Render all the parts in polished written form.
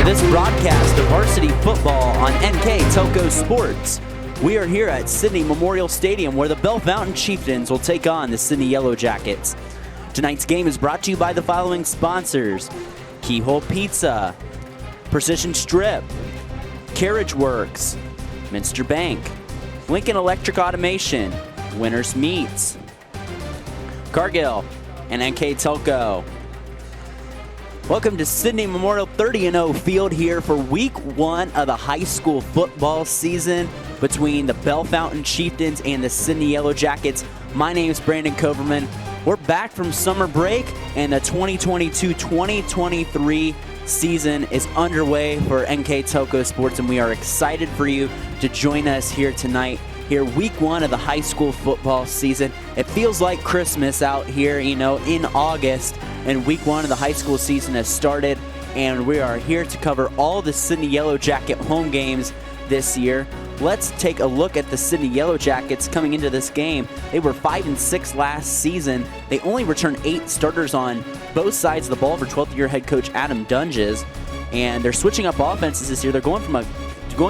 this broadcast of Varsity Football on NKTelco Sports. We are here at Sidney Memorial Stadium where the Bellefontaine Chieftains will take on the Sidney Yellow Jackets. Tonight's game is brought to you by the following sponsors: Keyhole Pizza, Precision Strip, Carriage Works, Minster Bank, Lincoln Electric Automation, Winners Meats, Cargill, and NKTelco. Welcome to Sidney Memorial 30-0 field here for week one of the high school football season between the Bellefontaine Chieftains and the Sidney Yellow Jackets. My name is Brandon Coverman. We're back from summer break, and the 2022-2023 season is underway for NKTelco Sports, and we are excited for you to join us here tonight. Here, week one of the high school football season. It feels like Christmas out here, in August, and week one of the high school season has started, and we are here to cover all the Sidney Yellow Jacket home games this year. Let's take a look at the Sidney Yellow Jackets coming into this game. They were 5-6 last season. They only returned 8 starters on both sides of the ball for 12th year head coach Adam Dunges, and they're switching up offenses this year. They're going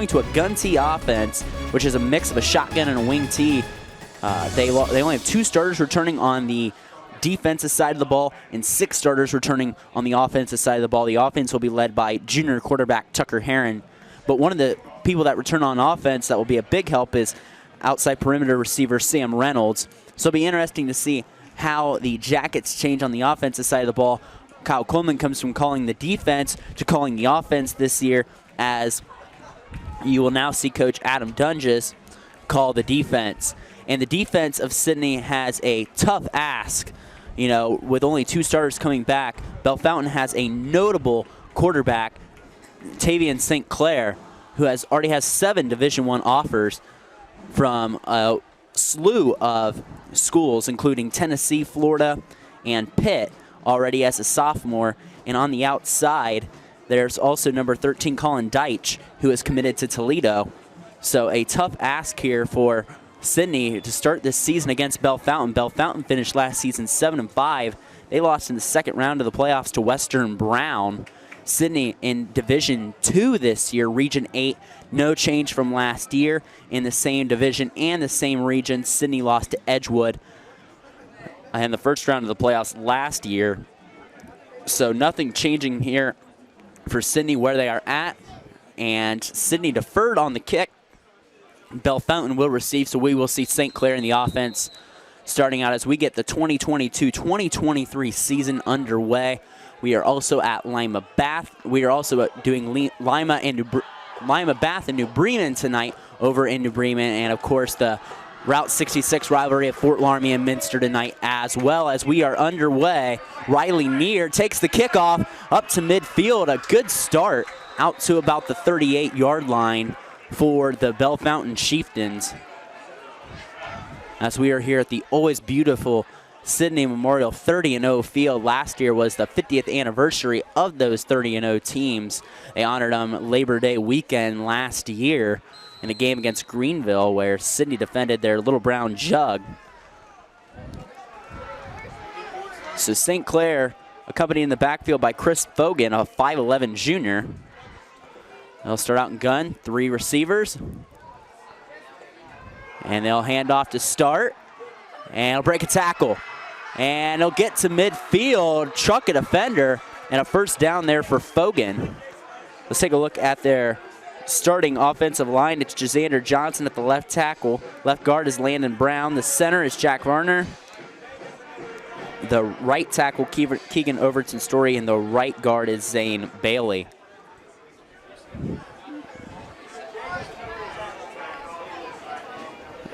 to a gun tee offense, which is a mix of a shotgun and a wing tee. They only have 2 starters returning on the defensive side of the ball and 6 starters returning on the offensive side of the ball. The offense will be led by junior quarterback Tucker Herron. But one of the people that return on offense that will be a big help is outside perimeter receiver Sam Reynolds. So it'll be interesting to see how the Jackets change on the offensive side of the ball. Kyle Coleman comes from calling the defense to calling the offense this year, as you will now see Coach Adam Dunges call the defense. And the defense of Sidney has a tough ask. With only 2 starters coming back, Bellefontaine has a notable quarterback, Tavian St. Clair, who already has 7 Division I offers from a slew of schools, including Tennessee, Florida, and Pitt, already as a sophomore. And on the outside, there's also number 13, Colin Deitch, who is committed to Toledo. So a tough ask here for Sidney to start this season against Bellefontaine. Bellefontaine finished last season 7-5. They lost in the second round of the playoffs to Western Brown. Sidney in Division II this year, Region 8, no change from last year. In the same division and the same region, Sidney lost to Edgewood in the first round of the playoffs last year. So nothing changing here for Sidney where they are at. And Sidney deferred on the kick. Bellefontaine will receive, so we will see St. Clair in the offense starting out as we get the 2022-2023 season underway. We are also at Lima Bath. We are also doing Lima Bath and New Bremen tonight over in New Bremen, and of course the Route 66 rivalry at Fort Laramie and Minster tonight as well. As we are underway, Riley Neer takes the kickoff up to midfield. A good start out to about the 38-yard line for the Bellefontaine Chieftains. As we are here at the always beautiful Sidney Memorial 30-0 field. Last year was the 50th anniversary of those 30-0 teams. They honored them Labor Day weekend last year in a game against Greenville where Sidney defended their little brown jug. So St. Clair accompanied in the backfield by Chris Fogan, a 5'11 junior. They'll start out in gun, 3 receivers. And they'll hand off to start. And he'll break a tackle. And he'll get to midfield, truck a defender, and a first down there for Fogan. Let's take a look at their starting offensive line. It's Jazander Johnson at the left tackle. Left guard is Landon Brown. The center is Jack Varner. The right tackle, Keegan Overton Story, and the right guard is Zane Bailey.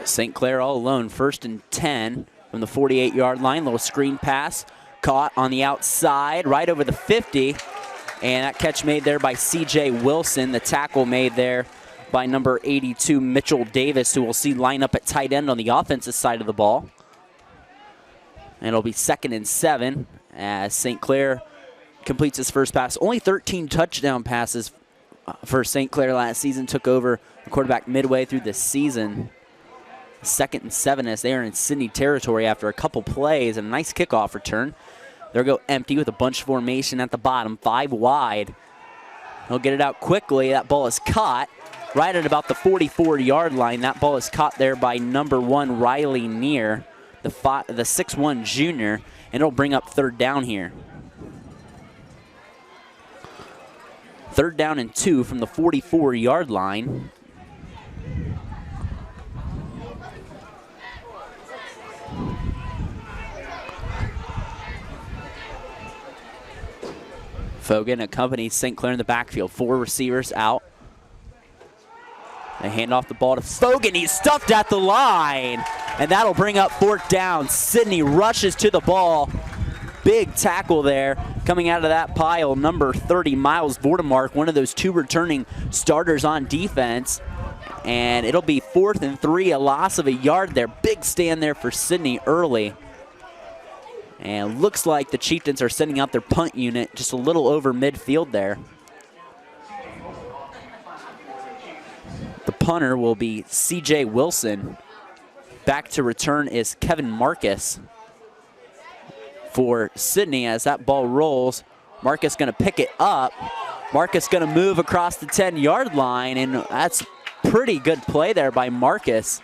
St. Clair all alone, 1st and 10 from the 48-yard line. Little screen pass caught on the outside, right over the 50. And that catch made there by C.J. Wilson. The tackle made there by number 82, Mitchell Davis, who we'll see line up at tight end on the offensive side of the ball. And it'll be 2nd and 7 as St. Clair completes his first pass. Only 13 touchdown passes for St. Clair last season. Took over the quarterback midway through the season. 2nd and 7 as they are in Sidney territory after a couple plays and a nice kickoff return. They'll go empty with a bunch formation at the bottom, 5 wide. He'll get it out quickly. That ball is caught right at about the 44-yard line. That ball is caught there by number 1, Riley Neer, the 6'1 junior, and it'll bring up third down here. Third down and 2 from the 44-yard line. Fogan accompanies St. Clair in the backfield. 4 receivers out. They hand off the ball to Fogan. He's stuffed at the line, and that'll bring up fourth down. Sidney rushes to the ball. Big tackle there. Coming out of that pile, number 30, Miles Vordemark, one of those 2 returning starters on defense. And it'll be 4th and 3, a loss of a yard there. Big stand there for Sidney early. And looks like the Chieftains are sending out their punt unit just a little over midfield there. The punter will be C.J. Wilson. Back to return is Kevin Marcus for Sidney. As that ball rolls, Marcus going to pick it up. Marcus going to move across the 10-yard line, and that's pretty good play there by Marcus.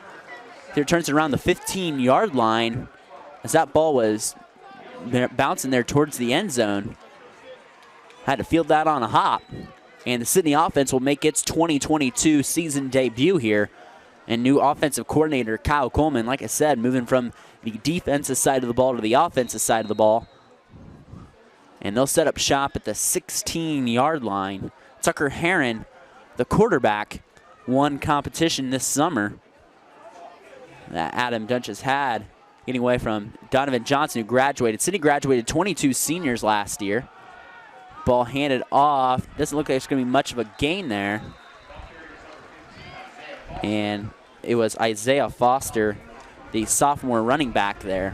He turns it around the 15-yard line as that ball was bouncing there towards the end zone. Had to field that on a hop. And the Sidney offense will make its 2022 season debut here. And new offensive coordinator Kyle Coleman, like I said, moving from the defensive side of the ball to the offensive side of the ball. And they'll set up shop at the 16-yard line. Tucker Herron, the quarterback, won competition this summer that Adam Dunch has had, getting away from Donovan Johnson, who graduated. Sidney graduated 22 seniors last year. Ball handed off. Doesn't look like there's going to be much of a gain there. And it was Isaiah Foster, the sophomore running back there.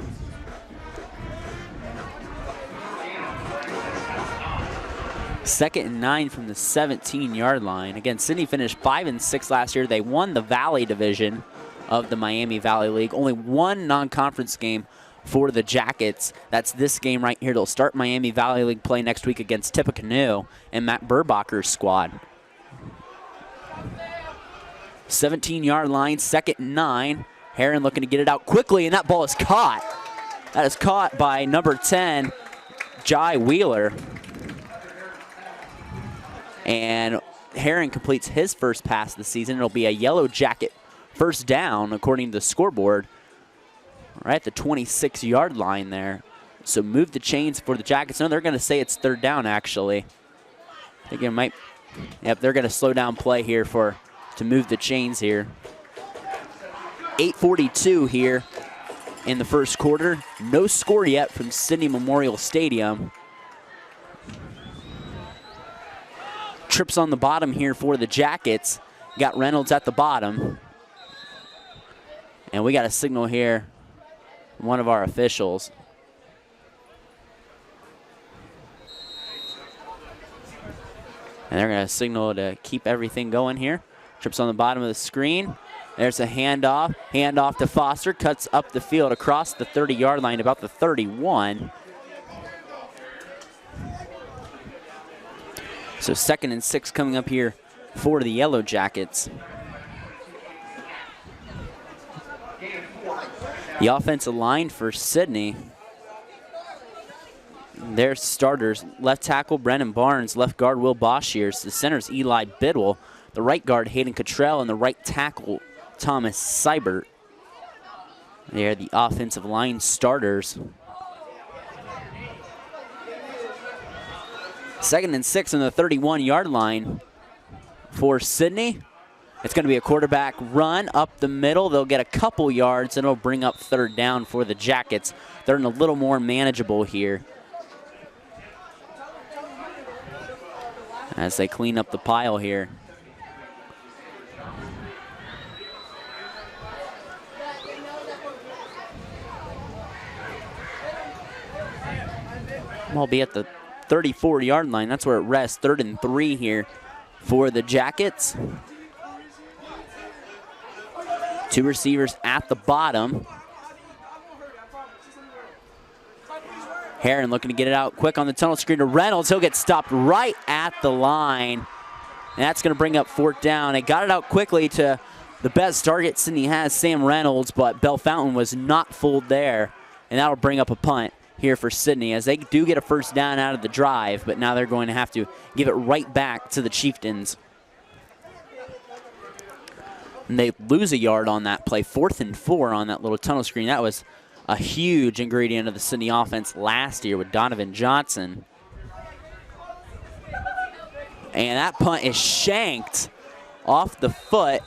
Second and 9 from the 17-yard line. Again, Sidney finished 5-6 last year. They won the Valley Division of the Miami Valley League. Only one non-conference game for the Jackets. That's this game right here. They'll start Miami Valley League play next week against Tippecanoe and Matt Burbacher's squad. 17-yard line, second and 9. Herron looking to get it out quickly, and that ball is caught. That is caught by number 10, Jai Wheeler. And Herron completes his first pass of the season. It'll be a Yellow Jacket first down, according to the scoreboard, right at the 26-yard line there. So move the chains for the Jackets. No, they're going to say it's third down, actually. I think it might, yep, they're going to slow down play here to move the chains here. 8:42 here in the first quarter. No score yet from Sidney Memorial Stadium. Trips on the bottom here for the Jackets. Got Reynolds at the bottom. And we got a signal here from one of our officials. And they're going to signal to keep everything going here. Trips on the bottom of the screen. There's a handoff. Handoff to Foster. Cuts up the field across the 30-yard line, about the 31. So 2nd and 6 coming up here for the Yellow Jackets. The offensive line for Sidney. Their starters, left tackle Brennan Barnes, left guard Will Boshiers, the center's Eli Bidwell, the right guard Hayden Cottrell, and the right tackle Thomas Seibert. They're the offensive line starters. 2nd and 6 on the 31-yard line for Sidney. It's going to be a quarterback run up the middle. They'll get a couple yards, and it'll bring up third down for the Jackets. They're in a little more manageable here as they clean up the pile here. I'll be at the 34-yard line. That's where it rests. 3rd and 3 here for the Jackets. 2 receivers at the bottom. Herron looking to get it out quick on the tunnel screen to Reynolds. He'll get stopped right at the line. And that's going to bring up 4th down. They got it out quickly to the best target Sidney has, Sam Reynolds, but Bellefontaine was not fooled there. And that'll bring up a punt here for Sidney, as they do get a 1st down out of the drive, but now they're going to have to give it right back to the Chieftains. And they lose a yard on that play, 4th and 4 on that little tunnel screen. That was a huge ingredient of the Sidney offense last year with Donovan Johnson. And that punt is shanked off the foot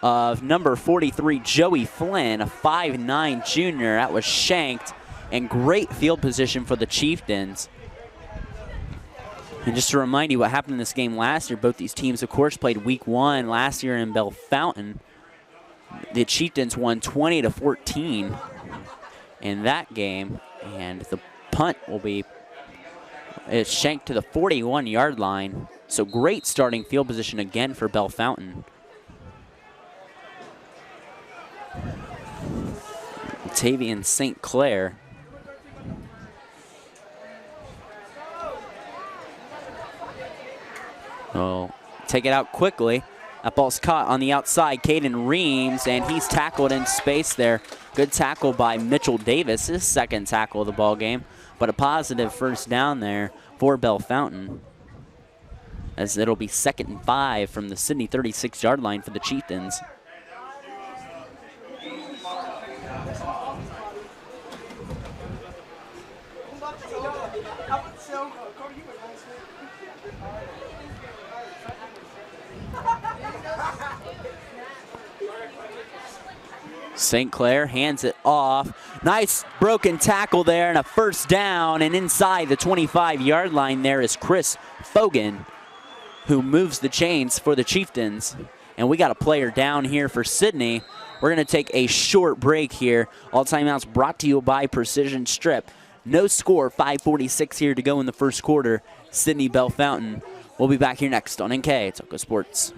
of number 43, Joey Flynn, a 5'9" junior. That was shanked, and great field position for the Chieftains. And just to remind you what happened in this game last year, both these teams, of course, played week 1 last year in Bellefontaine. The Chieftains won 20-14 in that game, and the punt will be shanked to the 41-yard line. So great starting field position again for Bellefontaine. Tavian St. Clair. Oh, take it out quickly. That ball's caught on the outside. Caden Reams, and he's tackled in space there. Good tackle by Mitchell Davis, his 2nd tackle of the ball game, but a positive 1st down there for Bellefontaine, as it'll be 2nd and 5 from the Sidney 36-yard line for the Chieftains. St. Clair hands it off. Nice broken tackle there and a 1st down. And inside the 25-yard line there is Chris Fogan, who moves the chains for the Chieftains. And we got a player down here for Sidney. We're going to take a short break here. All timeouts brought to you by Precision Strip. No score, 5:46 here to go in the 1st quarter. Sidney Bellefontaine. We'll be back here next on NKTelco Sports.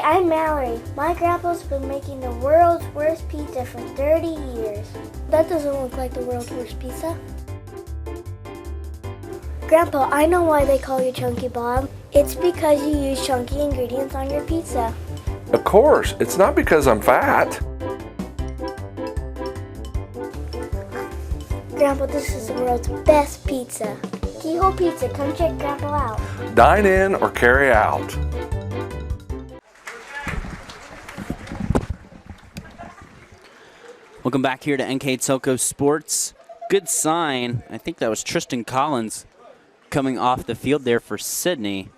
I'm Mallory. My grandpa's been making the world's worst pizza for 30 years. That doesn't look like the world's worst pizza. Grandpa, I know why they call you Chunky Bob. It's because you use chunky ingredients on your pizza. Of course, it's not because I'm fat. Grandpa, this is the world's best pizza. Keyhole Pizza, come check Grandpa out. Dine in or carry out. Welcome back here to NKTelco Sports. Good sign. I think that was Tristan Collins coming off the field there for Sidney.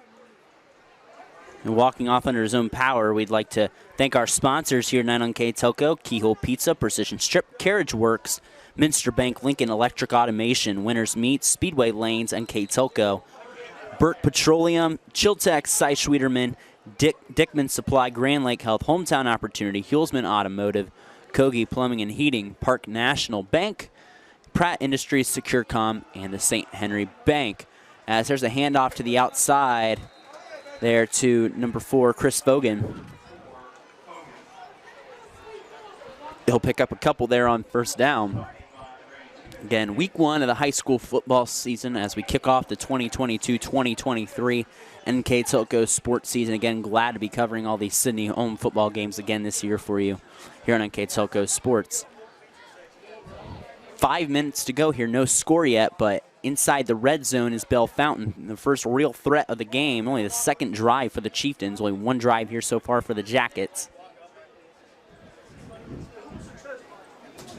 And walking off under his own power, we'd like to thank our sponsors here tonight on NKTelco: Keyhole Pizza, Precision Strip, Carriage Works, Minster Bank, Lincoln Electric Automation, Winners Meat, Speedway Lanes, NKTelco, Burt Petroleum, Chiltex, Cy Schwederman, Dickman Supply, Grand Lake Health, Hometown Opportunity, Hulsman Automotive, Kogi Plumbing and Heating, Park National Bank, Pratt Industries, SecureCom, and the St. Henry Bank. As there's a handoff to the outside there to number 4, Chris Fogan. He'll pick up a couple there on 1st down. Again, week 1 of the high school football season as we kick off the 2022-2023 NKTelco sports season. Again, glad to be covering all these Sidney home football games again this year for you here on NKTelco Sports. 5 minutes to go here, no score yet, but inside the red zone is Bellefontaine, the first real threat of the game. Only the 2nd drive for the Chieftains, only 1 drive here so far for the Jackets.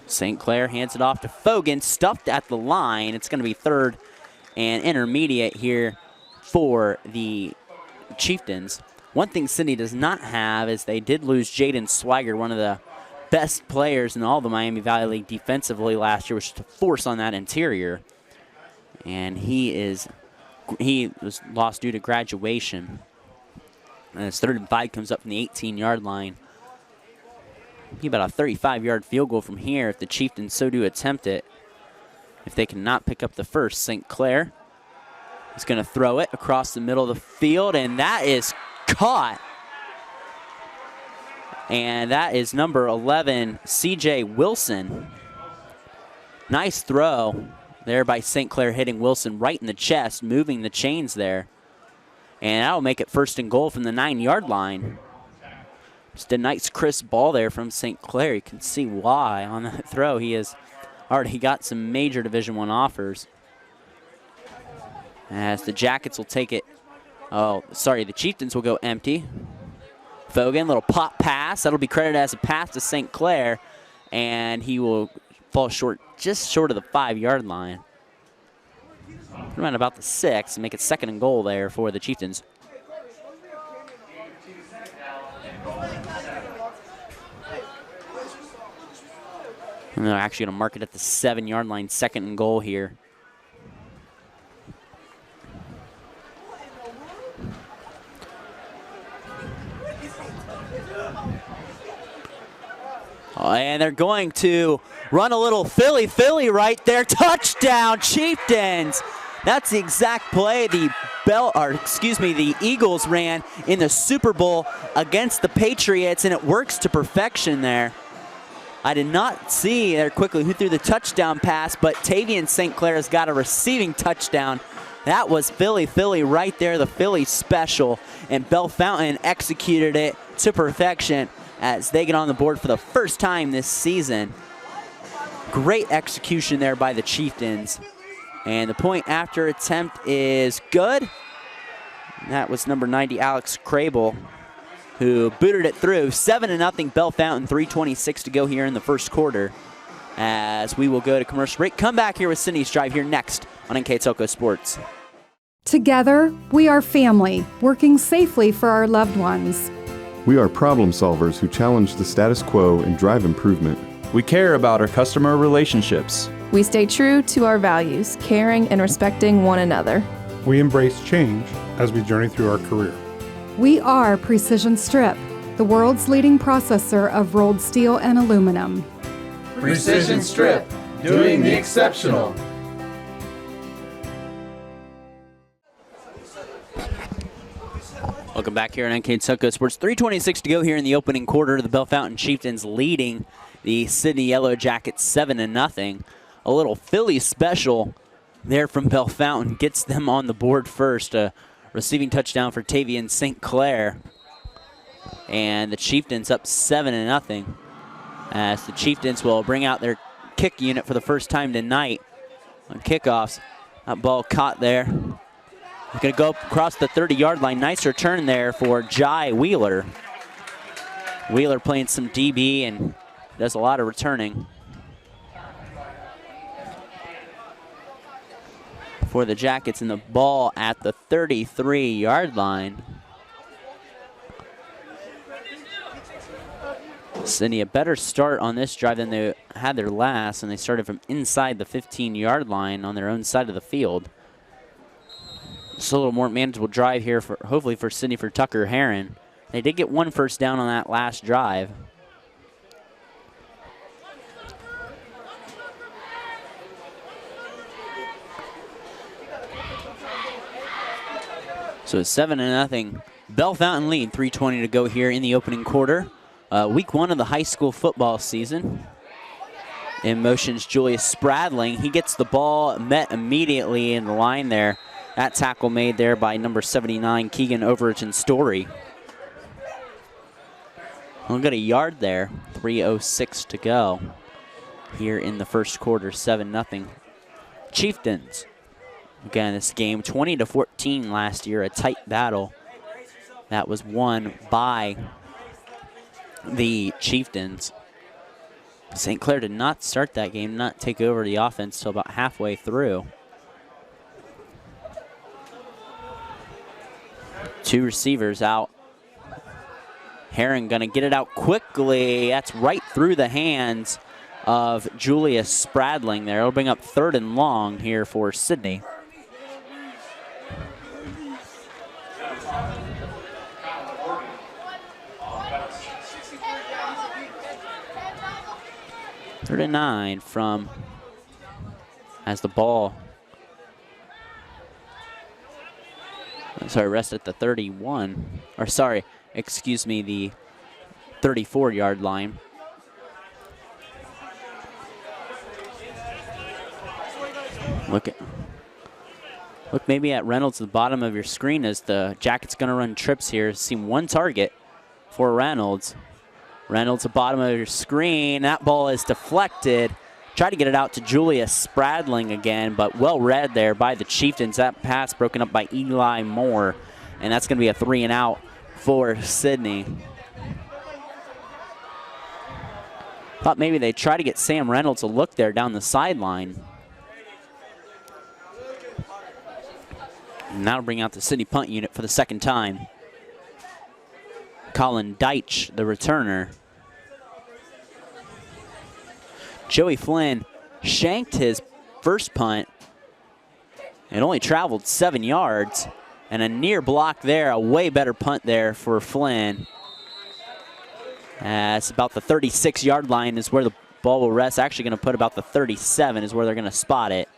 St. Clair hands it off to Fogan, stuffed at the line. It's going to be 3rd and intermediate here for the Chieftains. One thing Sidney does not have is they did lose Jaden Swigert, one of the best players in all the Miami Valley League defensively last year, which is to force on that interior. And he was lost due to graduation. And it's 3rd and 5, comes up from the 18-yard line. Be about a 35-yard field goal from here if the Chieftains so do attempt it. If they cannot pick up the first, St. Clair is going to throw it across the middle of the field, and that is caught. And that is number 11, C.J. Wilson. Nice throw there by St. Clair, hitting Wilson right in the chest, moving the chains there. And that'll make it 1st and goal from the 9-yard line. Just a nice crisp ball there from St. Clair. You can see why on that throw. He has already got some major Division I offers. As the Jackets will take it. The Chieftains will go empty. Fogan, little pop pass. That'll be credited as a pass to St. Clair. And he will fall short, just short of the 5-yard line. Around about the 6, and make it 2nd and goal there for the Chieftains. And they're actually going to mark it at the 7-yard line, 2nd and goal here. And they're going to run a little Philly right there. Touchdown, Chieftains. That's the exact play the Eagles ran in the Super Bowl against the Patriots, and it works to perfection there. I did not see there quickly who threw the touchdown pass, but Tavian St. Clair has got a receiving touchdown. That was Philly right there, the Philly special, and Bellefontaine executed it to perfection as they get on the board for the first time this season. Great execution there by the Chieftains. And the point after attempt is good. That was number 90, Alex Crable, who booted it through. 7-0 Bellefontaine, 3:26 to go here in the first quarter. As we will go to commercial break. Come back here with Sidney's Drive here next on NKTelco Sports. Together, we are family, working safely for our loved ones. We are problem solvers who challenge the status quo and drive improvement. We care about our customer relationships. We stay true to our values, caring and respecting one another. We embrace change as we journey through our career. We are Precision Strip, the world's leading processor of rolled steel and aluminum. Precision Strip, doing the exceptional. Welcome back here on NKTelco Sports. 3:26 to go here in the opening quarter. The Bellefontaine Chieftains leading the Sidney Yellow Jackets 7-0. A little Philly special there from Bellefontaine gets them on the board first. A receiving touchdown for Tavian St. Clair. And the Chieftains up 7-0. As the Chieftains will bring out their kick unit for the first time tonight on kickoffs. That ball caught there. He's going to go across the 30-yard line. Nice return there for Jai Wheeler. Wheeler playing some DB and does a lot of returning for the Jackets, and the ball at the 33-yard line. Sidney, a better start on this drive than they had their last, and they started from inside the 15-yard line on their own side of the field. Just a little more manageable drive here, for hopefully for Sidney, for Tucker Heron. They did get 1 first down on that last drive. So 7-0 Bellefontaine lead, 3:20 to go here in the opening quarter. Week 1 of the high school football season. In motions Julius Spradling. He gets the ball, met immediately in the line there. That tackle made there by number 79, Keegan Overton Story. We'll get a yard there. 3:06 to go here in the first quarter. 7-0 Chieftains. Again, this game 20-14 last year, a tight battle that was won by the Chieftains. St. Clair did not start that game, not take over the offense till about halfway through. 2 receivers out. Heron gonna get it out quickly. That's right through the hands of Julius Spradling there. It'll bring up 3rd and long here for Sidney. 3rd and 9 from as the ball. Sorry, rest at the 31. Or sorry, excuse me, the 34-yard line. Look maybe at Reynolds at the bottom of your screen as the Jackets going to run trips here. See one target for Reynolds. Reynolds at the bottom of your screen. That ball is deflected. Try to get it out to Julius Spradling again, but well read there by the Chieftains. That pass broken up by Eli Moore, and that's going to be a 3 and out for Sidney. Thought maybe they'd try to get Sam Reynolds a look there down the sideline. And that'll bring out the Sidney punt unit for the 2nd time. Colin Deitch, the returner. Joey Flynn shanked his first punt. It only traveled 7 yards. And a near block there, a way better punt there for Flynn. It's about the 36-yard line is where the ball will rest. Actually going to put about the 37 is where they're going to spot it.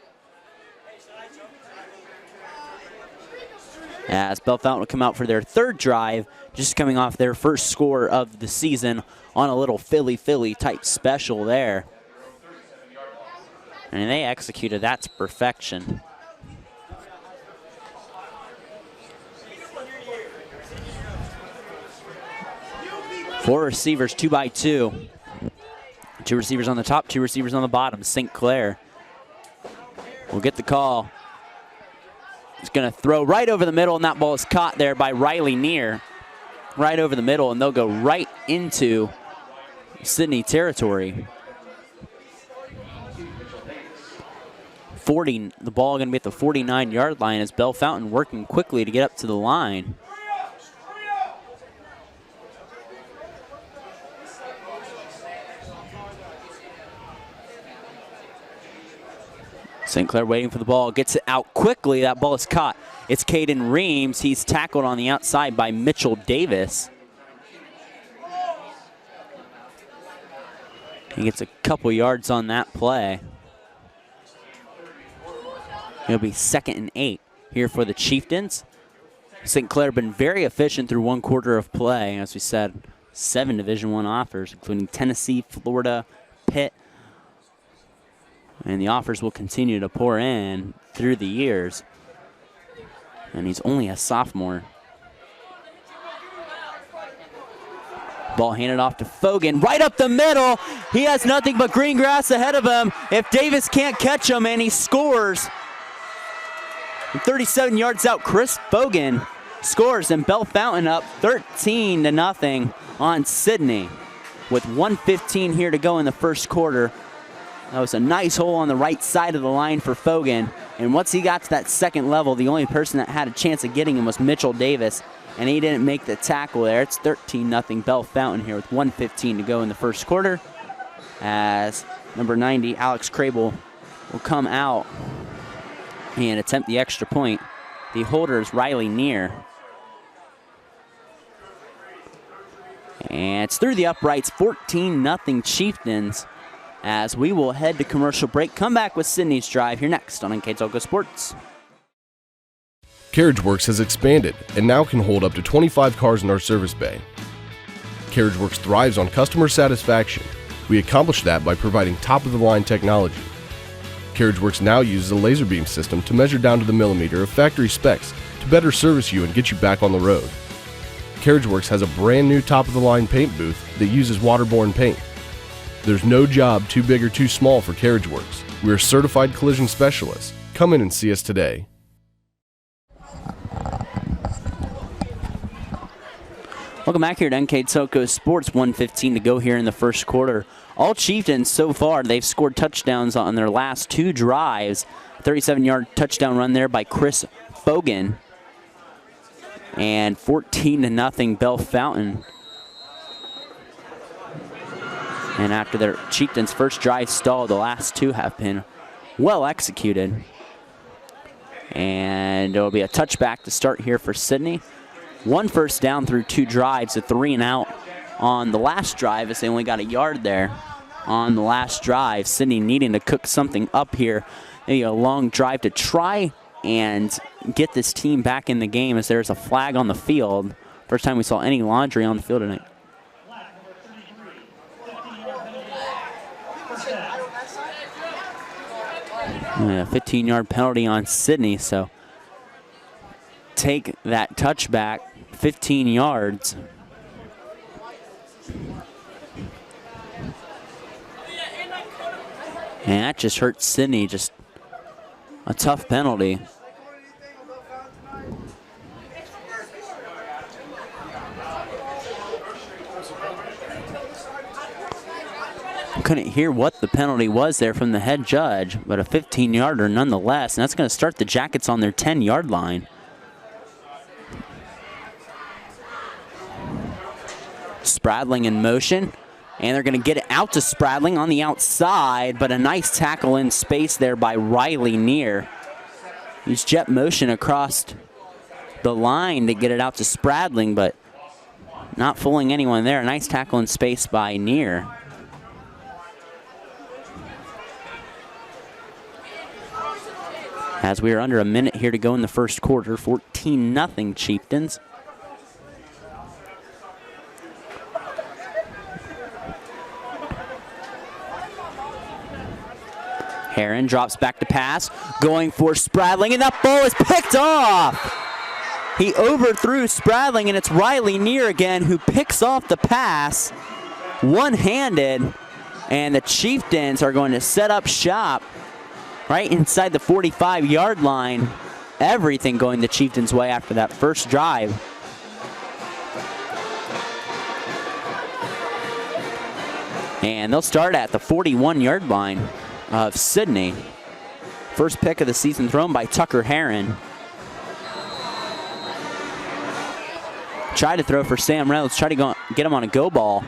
As Bellefontaine will come out for their 3rd drive, just coming off their first score of the season on a little Philly type special there. And they executed that to perfection. Four receivers, 2 by 2. 2 receivers on the top, 2 receivers on the bottom. St. Clair will get the call. He's going to throw right over the middle, and that ball is caught there by Riley Neer. Right over the middle, and they'll go right into Sidney territory. The ball going to be at the 49-yard line as Bellefontaine working quickly to get up to the line. St. Clair waiting for the ball, gets it out quickly. That ball is caught. It's Caden Reams. He's tackled on the outside by Mitchell Davis. He gets a couple yards on that play. It'll be 2nd and 8 here for the Chieftains. St. Clair been very efficient through 1 quarter of play. As we said, 7 Division I offers, including Tennessee, Florida, Pitt. And the offers will continue to pour in through the years. And he's only a sophomore. Ball handed off to Fogan, right up the middle. He has nothing but green grass ahead of him. If Davis can't catch him, and he scores. From 37 yards out, Chris Fogan scores, and Bellefontaine up 13-0 on Sidney. With 1:15 here to go in the first quarter. That was a nice hole on the right side of the line for Fogan. And once he got to that 2nd level, the only person that had a chance of getting him was Mitchell Davis. And he didn't make the tackle there. It's 13-0 Bellefontaine here with 1:15 to go in the first quarter. As number 90, Alex Crable, will come out and attempt the extra point. The holder is Riley Neer. And it's through the uprights, 14-0 Chieftains. As we will head to commercial break. Come back with Sidney's Drive here next on NKTelco Sports. CarriageWorks has expanded and now can hold up to 25 cars in our service bay. CarriageWorks thrives on customer satisfaction. We accomplish that by providing top-of-the-line technology. CarriageWorks now uses a laser beam system to measure down to the millimeter of factory specs to better service you and get you back on the road. CarriageWorks has a brand new top-of-the-line paint booth that uses waterborne paint. There's no job too big or too small for CarriageWorks. We are certified collision specialists. Come in and see us today. Welcome back here to NKTelco Sports. 1:15 to go here in the first quarter. All Chieftains so far, they've scored touchdowns on their last 2 drives. 37-yard touchdown run there by Chris Fogan. And 14-0 Bellefontaine. And after their Chieftains' first drive stalled, the last 2 have been well executed. And it'll be a touchback to start here for Sidney. 1 first down through 2 drives, a 3 and out on the last drive as they only got a yard there. on the last drive. Sidney needing to cook something up here. Maybe a long drive to try and get this team back in the game as there's a flag on the field. First time we saw any laundry on the field tonight. A 15-yard penalty on Sidney, so take that touchback, 15 yards. And that just hurt Sidney, just a tough penalty. Couldn't hear what the penalty was there from the head judge, but a 15-yarder nonetheless, and that's going to start the Jackets on their 10-yard line. Spradling in motion, and they're going to get it out to Spradling on the outside, but a nice tackle in space there by Riley Neer. He's jet motion across the line to get it out to Spradling, but not fooling anyone there. A nice tackle in space by Neer. As we are under a minute here to go in the first quarter, 14-0 Chieftains. Heron drops back to pass, going for Spradling, and that ball is picked off. He overthrew Spradling, and it's Riley Neer again who picks off the pass one-handed, and the Chieftains are going to set up shop right inside the 45-yard line. Everything going the Chieftains' way after that first drive. And they'll start at the 41-yard line of Sidney. First pick of the season thrown by Tucker Heron. Try to throw for Sam Reynolds, try to get him on a go ball,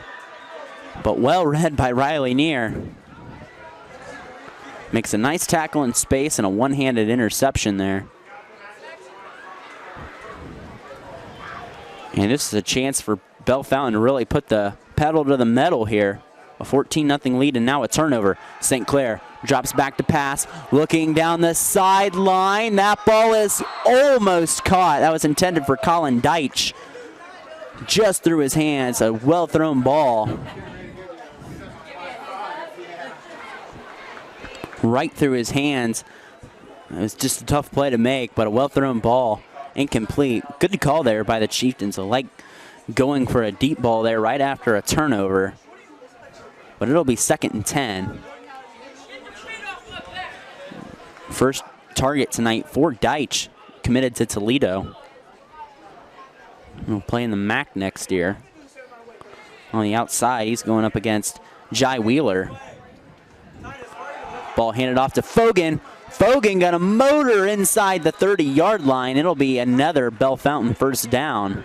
but well read by Riley Neer. Makes a nice tackle in space and a one-handed interception there. And this is a chance for Bellefontaine to really put the pedal to the metal here. A 14-0 lead and now a turnover. St. Clair drops back to pass, looking down the sideline. That ball is almost caught. That was intended for Colin Deitch. Just through his hands, a well-thrown ball. Right through his hands. It was just a tough play to make, but a well-thrown ball. Incomplete. Good call there by the Chieftains. I like going for a deep ball there right after a turnover. But it'll be 2nd and 10. First target tonight for Deitch, committed to Toledo. He'll play in the MAC next year. On the outside, he's going up against Jai Wheeler. Ball handed off to Fogan. Fogan got a motor inside the 30-yard line. It'll be another Bellefontaine first down.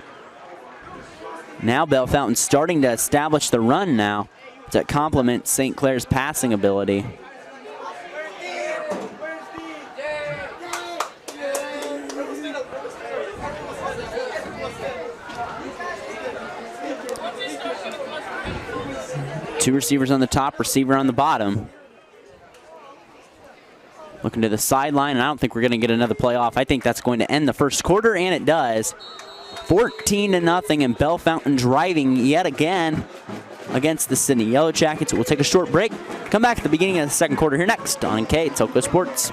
Now Bellefontaine starting to establish the run now to complement St. Clair's passing ability. Two receivers on the top, receiver on the bottom. Looking to the sideline, and I don't think we're going to get another play off. I think that's going to end the first quarter, and it does. 14-0, and Bellefontaine driving yet again against the Sidney Yellow Jackets. We'll take a short break. Come back at the beginning of the second quarter here next on NKTelco Sports.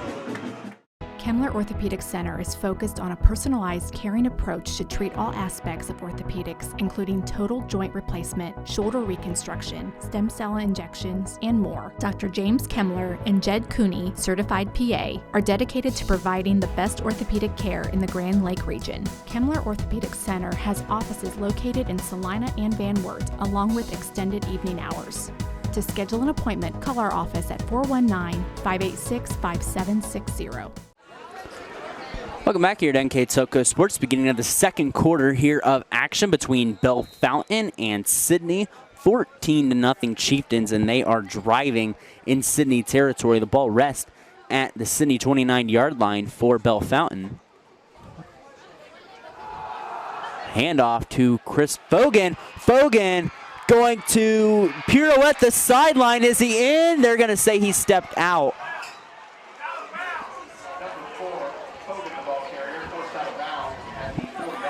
Kemmler Orthopedic Center is focused on a personalized, caring approach to treat all aspects of orthopedics, including total joint replacement, shoulder reconstruction, stem cell injections, and more. Dr. James Kemmler and Jed Cooney, certified PA, are dedicated to providing the best orthopedic care in the Grand Lake region. Kemmler Orthopedic Center has offices located in Salina and Van Wert, along with extended evening hours. To schedule an appointment, call our office at 419-586-5760. Welcome back here to NKTelco Sports. Beginning of the second quarter here of action between Bellefontaine and Sidney. 14-0 Chieftains, and they are driving in Sidney territory. The ball rests at the Sidney 29-yard line for Bellefontaine. Handoff to Chris Fogan. Fogan going to pirouette the sideline. Is he in? They're going to say he stepped out.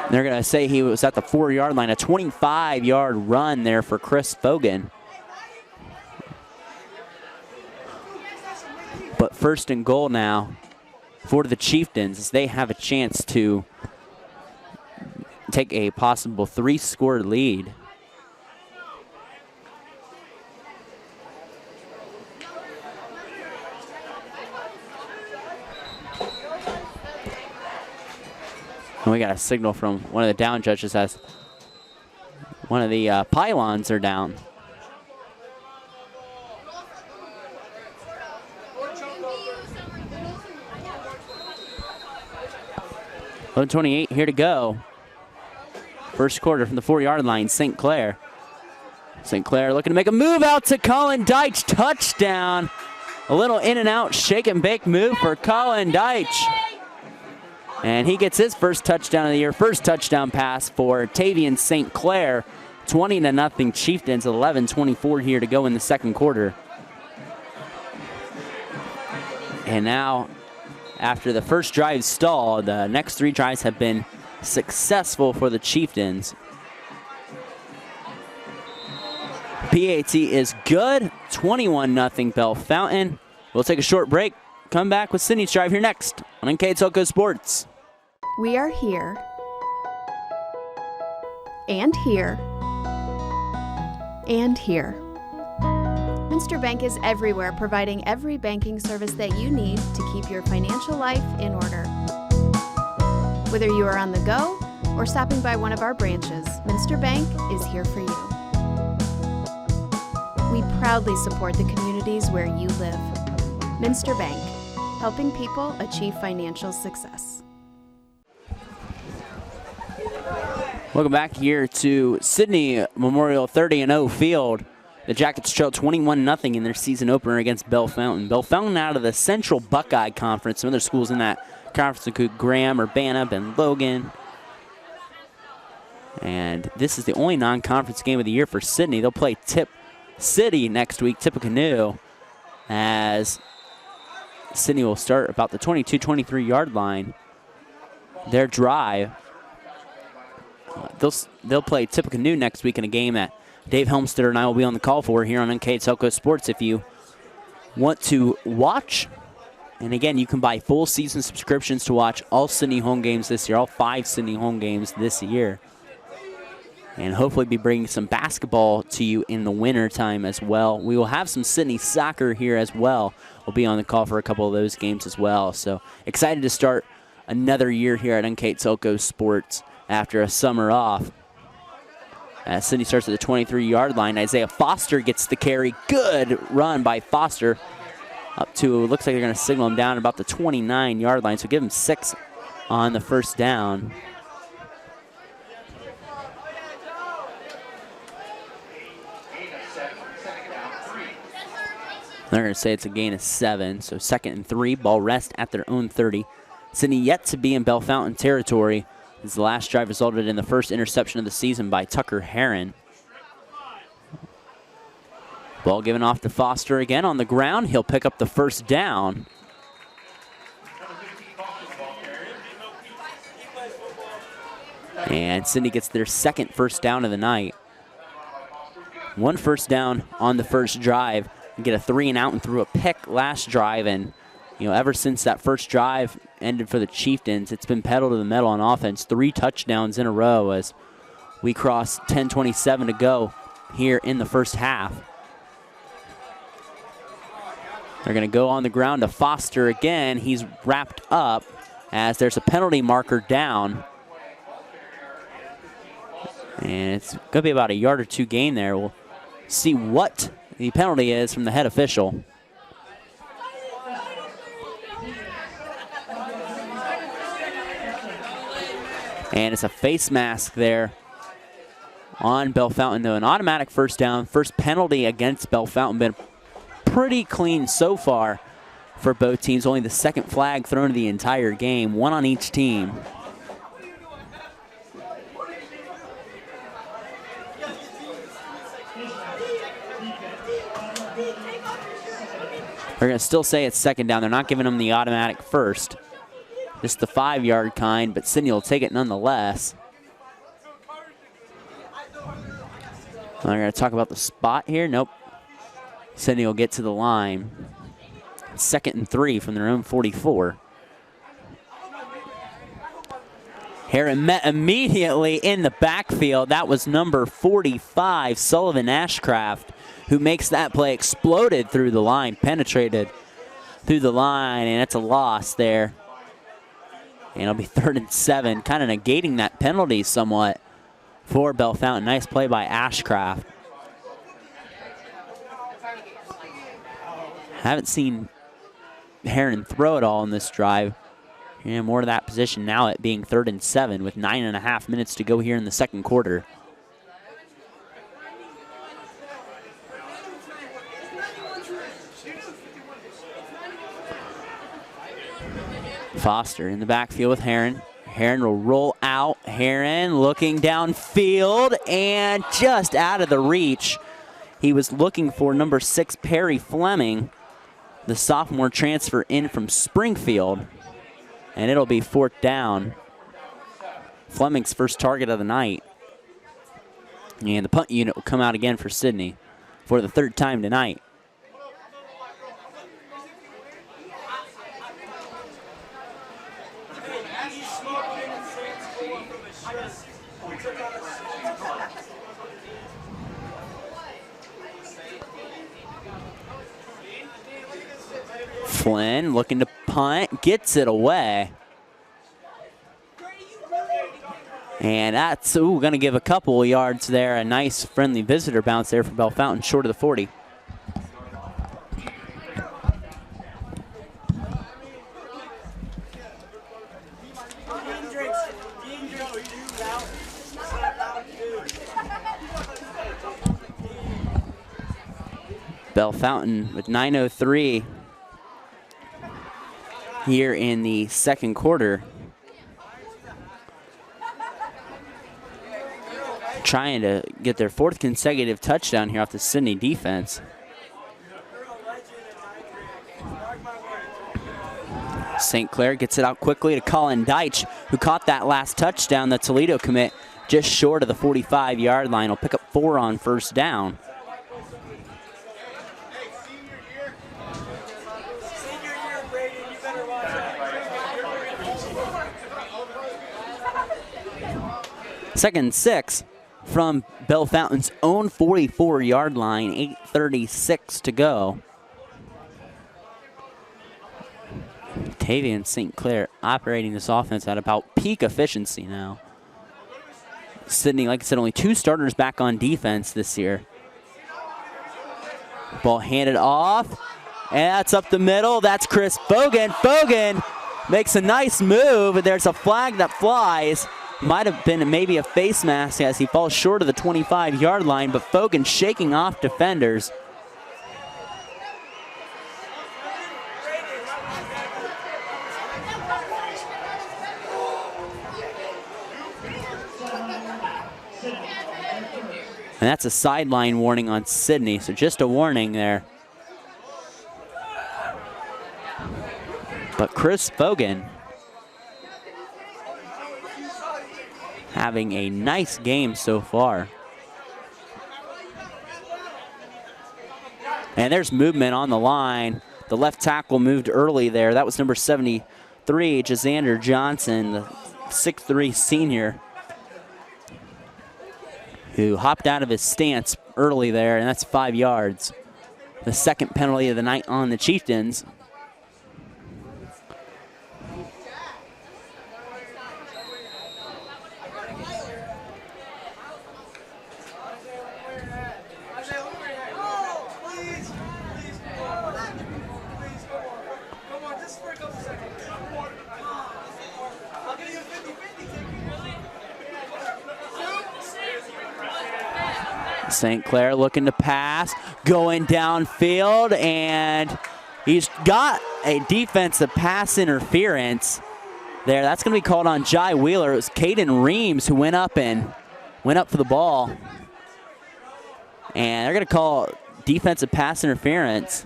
They're going to say he was at the 4-yard line. A 25-yard run there for Chris Fogan. But first and goal now for the Chieftains as they have a chance to take a possible 3-score lead. And we got a signal from one of the down judges as one of the pylons are down. .28 here to go. First quarter from the 4-yard line, St. Clair. St. Clair looking to make a move out to Colin Deitch. Touchdown. A little in and out, shake and bake move for Colin Deitch. And he gets his first touchdown of the year, first touchdown pass for Tavian St. Clair. 20-0 Chieftains, 11:24 here to go in the second quarter. And now, after the first drive stalled, the next 3 drives have been successful for the Chieftains. PAT is good, 21-0 Bellefontaine. We'll take a short break, come back with Sidney's drive here next on NKTelco Sports. We are here, and here, and here. Minster Bank is everywhere, providing every banking service that you need to keep your financial life in order. Whether you are on the go or stopping by one of our branches, Minster Bank is here for you. We proudly support the communities where you live. Minster Bank, helping people achieve financial success. Welcome back here to Sidney Memorial 30-0 Field. The Jackets trail 21-0 in their season opener against Bellefontaine. Bellefontaine out of the Central Buckeye Conference. Some other schools in that conference include Graham, Urbana, Ben Logan. And this is the only non-conference game of the year for Sidney. They'll play Tip City next week, Tippecanoe, as Sidney will start about the 22-23 yard line. Their drive. They'll play Tippecanoe next week in a game that Dave Helmstetter and I will be on the call for here on NKTelco Sports if you want to watch. And again, you can buy full season subscriptions to watch all Sidney home games this year, all 5 Sidney home games this year. And hopefully be bringing some basketball to you in the winter time as well. We will have some Sidney soccer here as well. We'll be on the call for a couple of those games as well. So excited to start another year here at NKTelco Sports after a summer off. As Sidney starts at the 23-yard line, Isaiah Foster gets the carry. Good run by Foster up to, looks like they're going to signal him down about the 29-yard line, so give him 6 on the first down. They're going to say it's a gain of 7, so 2nd and 3, ball rest at their own 30. Sidney yet to be in Bellefontaine territory. As the last drive resulted in the first interception of the season by Tucker Herron. Ball given off to Foster again on the ground. He'll pick up the first down. And Sidney gets their second first down of the night. 1 first down on the first drive. And get a 3 and out and threw a pick last drive. And ever since that first drive ended for the Chieftains, it's been pedal to the metal on offense. 3 touchdowns in a row as we cross 10:27 to go here in the first half. They're going to go on the ground to Foster again. He's wrapped up as there's a penalty marker down. And it's going to be about a yard or 2 gain there. We'll see what the penalty is from the head official. And it's a face mask there on Bellefontaine, though. An automatic first down. First penalty against Bellefontaine. Been pretty clean so far for both teams. Only the second flag thrown of the entire game. 1 on each team. They're going to still say it's second down. They're not giving them the automatic first. Just the 5-yard kind, but Sidney will take it nonetheless. They're going to talk about the spot here. Nope. Sidney will get to the line. 2nd and 3 from their own 44. Heron met immediately in the backfield. That was number 45, Sullivan Ashcraft, who makes that play. Exploded through the line, penetrated through the line, and it's a loss there. And it'll be 3rd and 7, kind of negating that penalty somewhat for Bellefontaine. Nice play by Ashcraft. Haven't seen Heron throw it all in this drive. And more to that position now, it being 3rd and 7 with 9.5 minutes to go here in the second quarter. Foster in the backfield with Heron. Heron will roll out. Heron looking downfield and just out of the reach. He was looking for number 6, Perry Fleming, the sophomore transfer in from Springfield. And it'll be 4th down. Fleming's first target of the night. And the punt unit will come out again for Sidney for the 3rd time tonight. Flynn looking to punt, gets it away. And that's going to give a couple of yards there. A nice friendly visitor bounce there for Bellefontaine, short of the 40. Bellefontaine with 9:03 here in the second quarter. Trying to get their 4th consecutive touchdown here off the Sidney defense. St. Clair gets it out quickly to Colin Deitch, who caught that last touchdown, the Toledo commit, just short of the 45-yard line. Will pick up 4 on 1st down. Second and 6 from Bellefontaine's own 44-yard line, 8:36 to go. Tavian St. Clair operating this offense at about peak efficiency now. Sidney, like I said, only 2 starters back on defense this year. Ball handed off, and that's up the middle. That's Chris Fogan. Fogan makes a nice move, and there's a flag that flies. Might have been maybe a face mask as he falls short of the 25-yard line, but Fogan shaking off defenders. And that's a sideline warning on Sidney, so just a warning there. But Chris Fogan having a nice game so far. And there's movement on the line. The left tackle moved early there. That was number 73, Jazander Johnson, the 6'3" senior, who hopped out of his stance early there, and that's 5 yards. The 2nd penalty of the night on the Chieftains. St. Clair looking to pass, going downfield, and he's got a defensive pass interference there. That's going to be called on Jai Wheeler. It was Caden Reams who went up for the ball. And they're going to call defensive pass interference.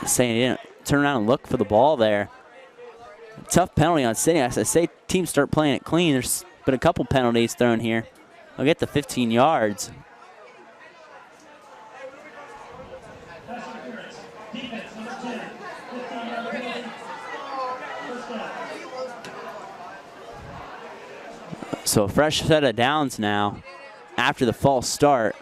saying he didn't turn around and look for the ball there. Tough penalty on Sidney. I say teams start playing it clean. There's been a couple penalties thrown here. They'll get the 15 yards. So a fresh set of downs now after the false start.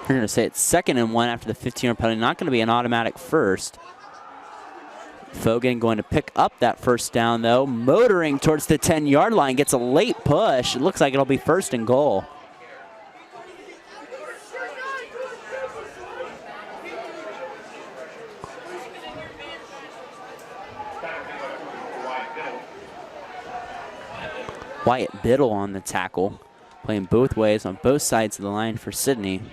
We're going to say it's 2nd and 1 after the 15-yard penalty. Not going to be an automatic first. Fogan going to pick up that first down, though. Motoring towards the 10-yard line. Gets a late push. It looks like it'll be 1st and goal. Wyatt Biddle on the tackle. Playing both ways on both sides of the line for Sidney.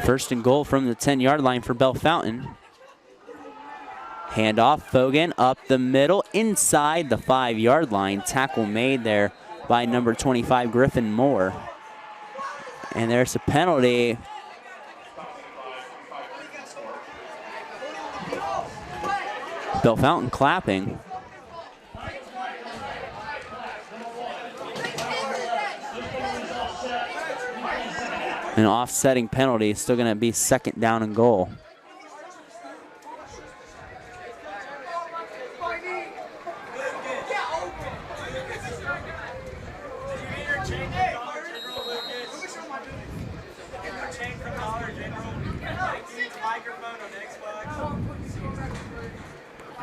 First and goal from the 10-yard line for Bellefontaine. Handoff, Fogan up the middle, inside the 5-yard line. Tackle made there by number 25, Griffin Moore. And there's a penalty. Bellefontaine clapping. An offsetting penalty, still going to be 2nd down and goal.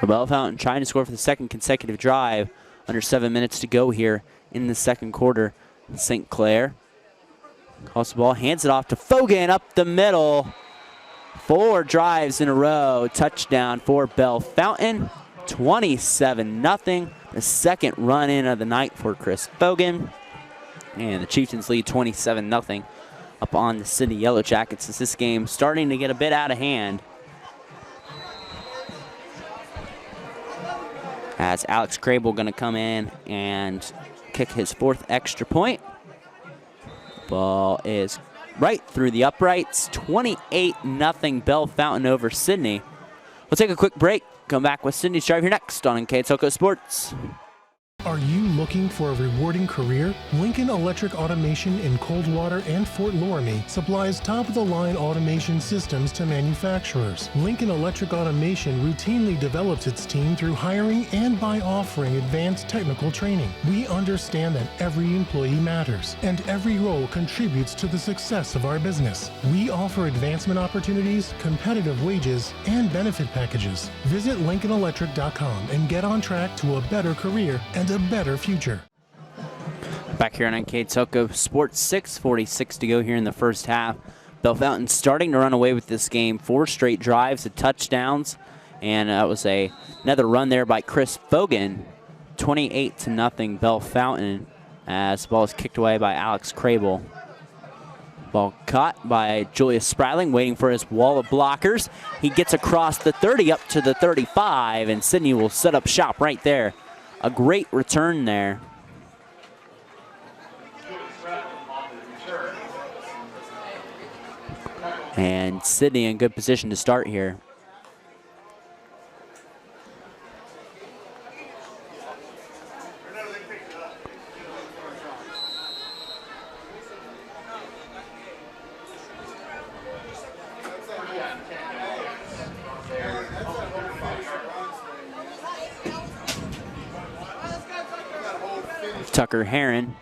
Bellefontaine trying to score for the 2nd consecutive drive. Under 7 minutes to go here in the 2nd quarter. St. Clair calls the ball, hands it off to Fogan up the middle. 4 drives in a row. Touchdown for Bellefontaine. 27-0. The 2nd run-in of the night for Chris Fogan. And the Chieftains lead 27-0 up on the Sidney Yellow Jackets as this game starting to get a bit out of hand. As Alex Crable going to come in and kick his 4th extra point. Ball is right through the uprights. 28-0 Bellefontaine over Sidney. We'll take a quick break. Come back with Sidney's Drive here next on NKTelco Sports. Are you looking for a rewarding career? Lincoln Electric Automation in Coldwater and Fort Loramie supplies top-of-the-line automation systems to manufacturers. Lincoln Electric Automation routinely develops its team through hiring and by offering advanced technical training. We understand that every employee matters, and every role contributes to the success of our business. We offer advancement opportunities, competitive wages, and benefit packages. Visit LincolnElectric.com and get on track to a better career and a better future. Back here on NKTelco Sports, 6:46 to go here in the first half. Bellefontaine starting to run away with this game. 4 straight drives of touchdowns, and that was another run there by Chris Fogan. 28-0 Bellefontaine as the ball is kicked away by Alex Crable. Ball caught by Julius Spradling, waiting for his wall of blockers. He gets across the 30 up to the 35, and Sidney will set up shop right there. A great return there. And Sidney in good position to start here. Tucker Heron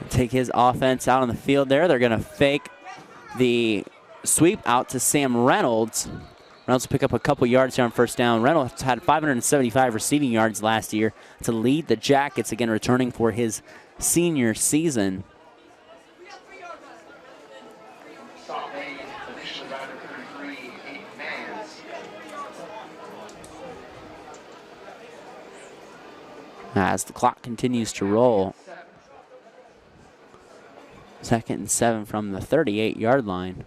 take his offense out on the field there. They're going to fake the sweep out to Sam Reynolds. Reynolds will pick up a couple yards here on first down. Reynolds had 575 receiving yards last year to lead the Jackets, again returning for his senior season. As the clock continues to roll. 2nd and 7 from the 38-yard line.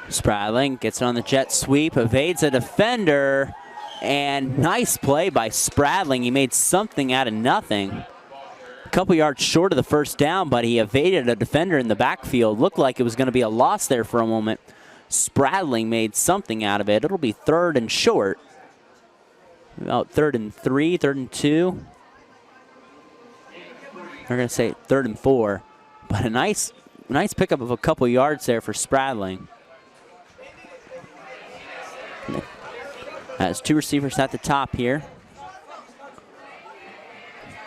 Spradling gets it on the jet sweep, evades a defender, and nice play by Spradling. He made something out of nothing. A couple yards short of the first down, but he evaded a defender in the backfield. Looked like it was going to be a loss there for a moment. Spradling made something out of it. It'll be 3rd and short. About 3rd and 3, 3rd and 2. They're going to say 3rd and 4. But a nice pickup of a couple yards there for Spradling. Has 2 receivers at the top here.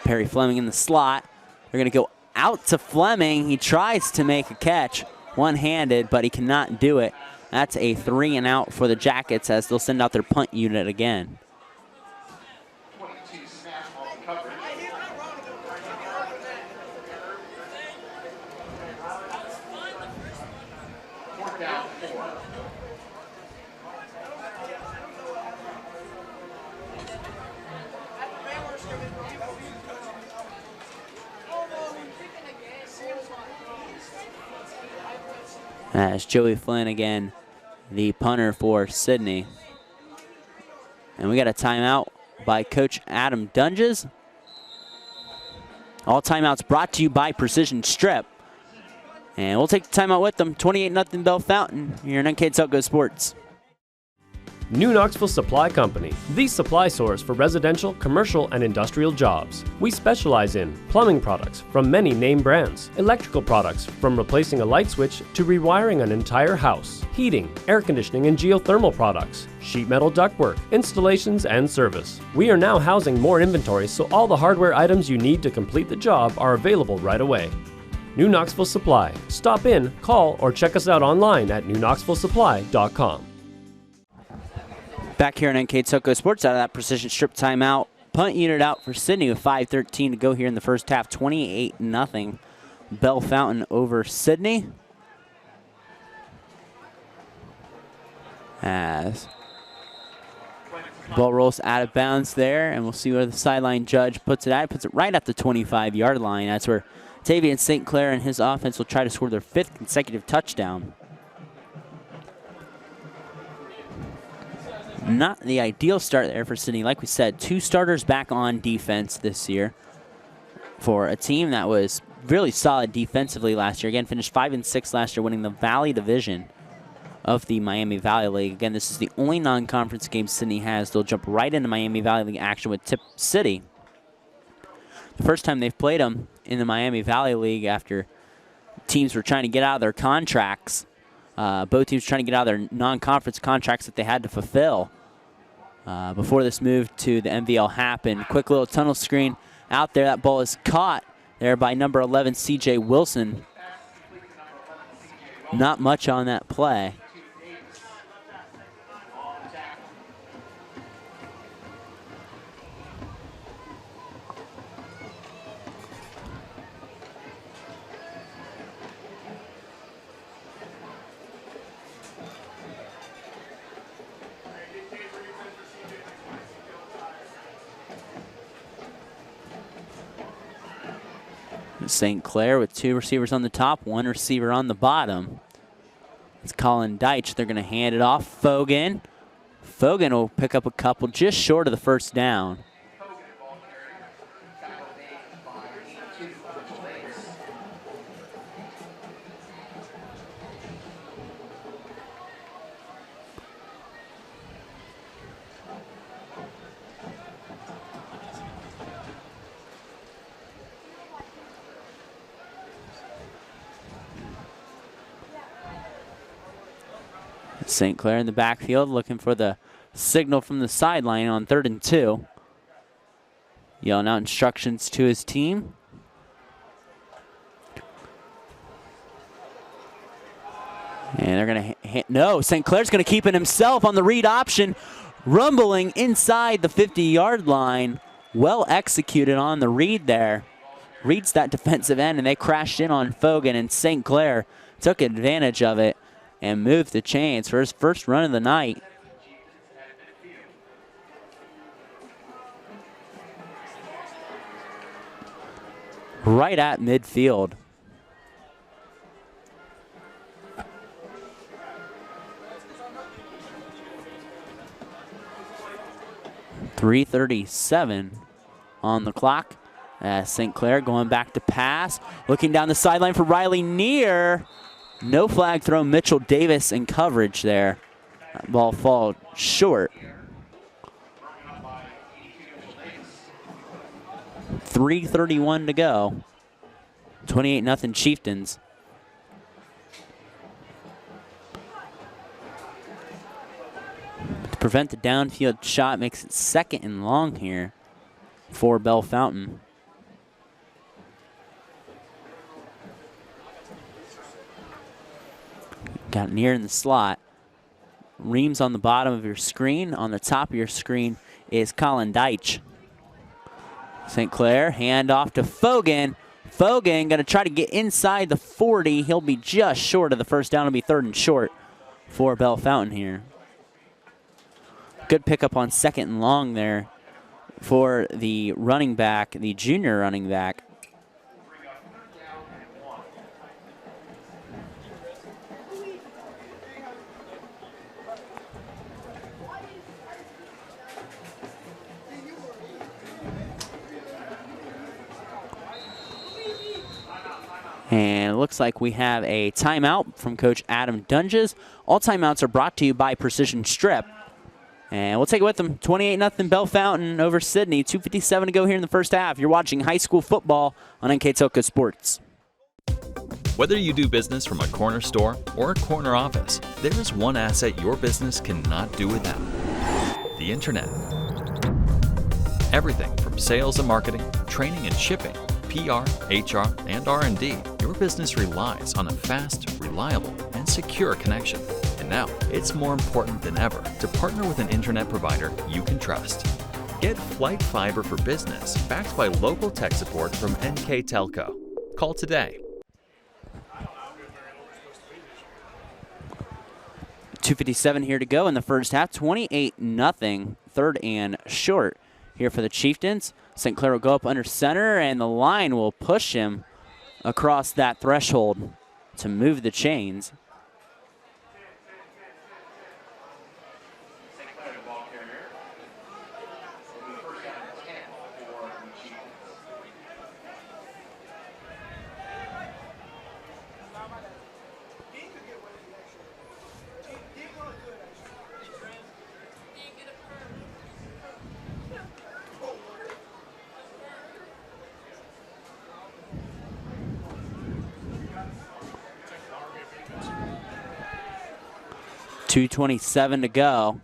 Perry Fleming in the slot. They're going to go out to Fleming. He tries to make a catch one-handed, but he cannot do it. That's a 3 and out for the Jackets as they'll send out their punt unit again. As Joey Flynn again, the punter for Sidney. And we got a timeout by Coach Adam Dunges. All timeouts brought to you by Precision Strip. And we'll take the timeout with them. 28-0 Bellefontaine here in NKTelco Sports. New Knoxville Supply Company, the supply source for residential, commercial, and industrial jobs. We specialize in plumbing products from many name brands, electrical products from replacing a light switch to rewiring an entire house, heating, air conditioning, and geothermal products, sheet metal ductwork, installations, and service. We are now housing more inventory, so all the hardware items you need to complete the job are available right away. New Knoxville Supply. Stop in, call, or check us out online at newknoxvillesupply.com. Back here on NKTelco Sports, out of that Precision Strip timeout. Punt unit out for Sidney with 5:13 to go here in the first half. 28-0 Bellefontaine over Sidney. As ball rolls out of bounds there, and we'll see where the sideline judge puts it at. Puts it right at the 25-yard line. That's where Tavian St. Clair and his offense will try to score their 5th consecutive touchdown. Not the ideal start there for Sidney. Like we said, 2 starters back on defense this year for a team that was really solid defensively last year. Again, finished 5-6 last year, winning the Valley Division of the Miami Valley League. Again, this is the only non-conference game Sidney has. They'll jump right into Miami Valley League action with Tip City. The first time they've played them in the Miami Valley League after teams were trying to get out of their contracts. Both teams trying to get out of their non-conference contracts that they had to fulfill before this move to the MVL happened. Quick little tunnel screen out there. That ball is caught there by number 11, C.J. Wilson. Not much on that play. St. Clair with 2 receivers on the top, 1 receiver on the bottom. It's Colin Deitch. They're going to hand it off. Fogan. Fogan will pick up a couple just short of the first down. St. Clair in the backfield looking for the signal from the sideline on 3rd and 2. yelling out instructions to his team. And they're going to, no, St. Clair's going to keep it himself on the read option, rumbling inside the 50-yard line. Well executed on the read there. Reads that defensive end, and they crashed in on Fogan, and St. Clair took advantage of it and moved the chains for his first run of the night. Right at midfield. .337 on the clock. St. Clair going back to pass. Looking down the sideline for Riley Neer. No flag throw. Mitchell Davis in coverage there. That ball fall short. 3:31 to go. 28-0 Chieftains. To prevent the downfield shot, makes it 2nd and long here for Bellefontaine. Got Near in the slot. Reams on the bottom of your screen. On the top of your screen is Colin Deitch. St. Clair, hand off to Fogan. Fogan going to try to get inside the 40. He'll be just short of the first down. It'll be 3rd and short for Bellefontaine here. Good pickup on 2nd and long there for the running back, the junior running back. And it looks like we have a timeout from Coach Adam Dunges. All timeouts are brought to you by Precision Strip. And we'll take it with them. 28-0 Bellefontaine over Sidney. 2:57 to go here in the first half. You're watching high school football on NKTelco Sports. Whether you do business from a corner store or a corner office, there is one asset your business cannot do without: the Internet. Everything from sales and marketing, training and shipping, PR, HR, and R&D, your business relies on a fast, reliable, and secure connection. And now, it's more important than ever to partner with an internet provider you can trust. Get Flight Fiber for Business, backed by local tech support from NKTelco. Call today. 2:57 here to go in the first half. 28-0, 3rd and short here for the Chieftains. St. Clair will go up under center, and the line will push him across that threshold to move the chains. .227 to go.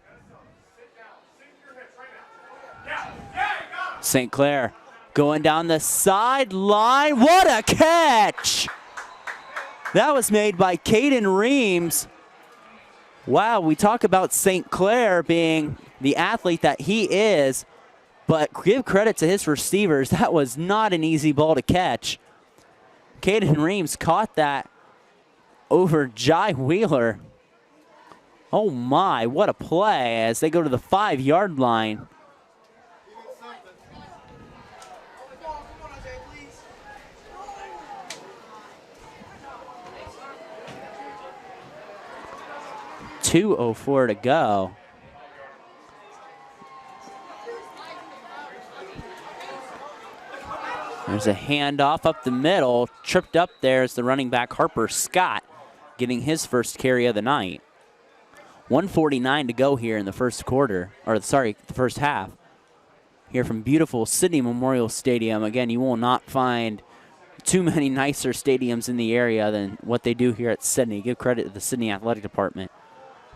St. Clair going down the sideline. What a catch! That was made by Caden Reams. Wow, we talk about St. Clair being the athlete that he is, but give credit to his receivers. That was not an easy ball to catch. Caden Reams caught that over Jai Wheeler. Oh my, what a play as they go to the 5-yard line. .204 to go. There's a handoff up the middle. Tripped up there is the running back Harper Scott, getting his first carry of the night. 1:49 to go here in the first quarter, or sorry, the first half. Here from beautiful Sidney Memorial Stadium. Again, you will not find too many nicer stadiums in the area than what they do here at Sidney. Give credit to the Sidney Athletic Department.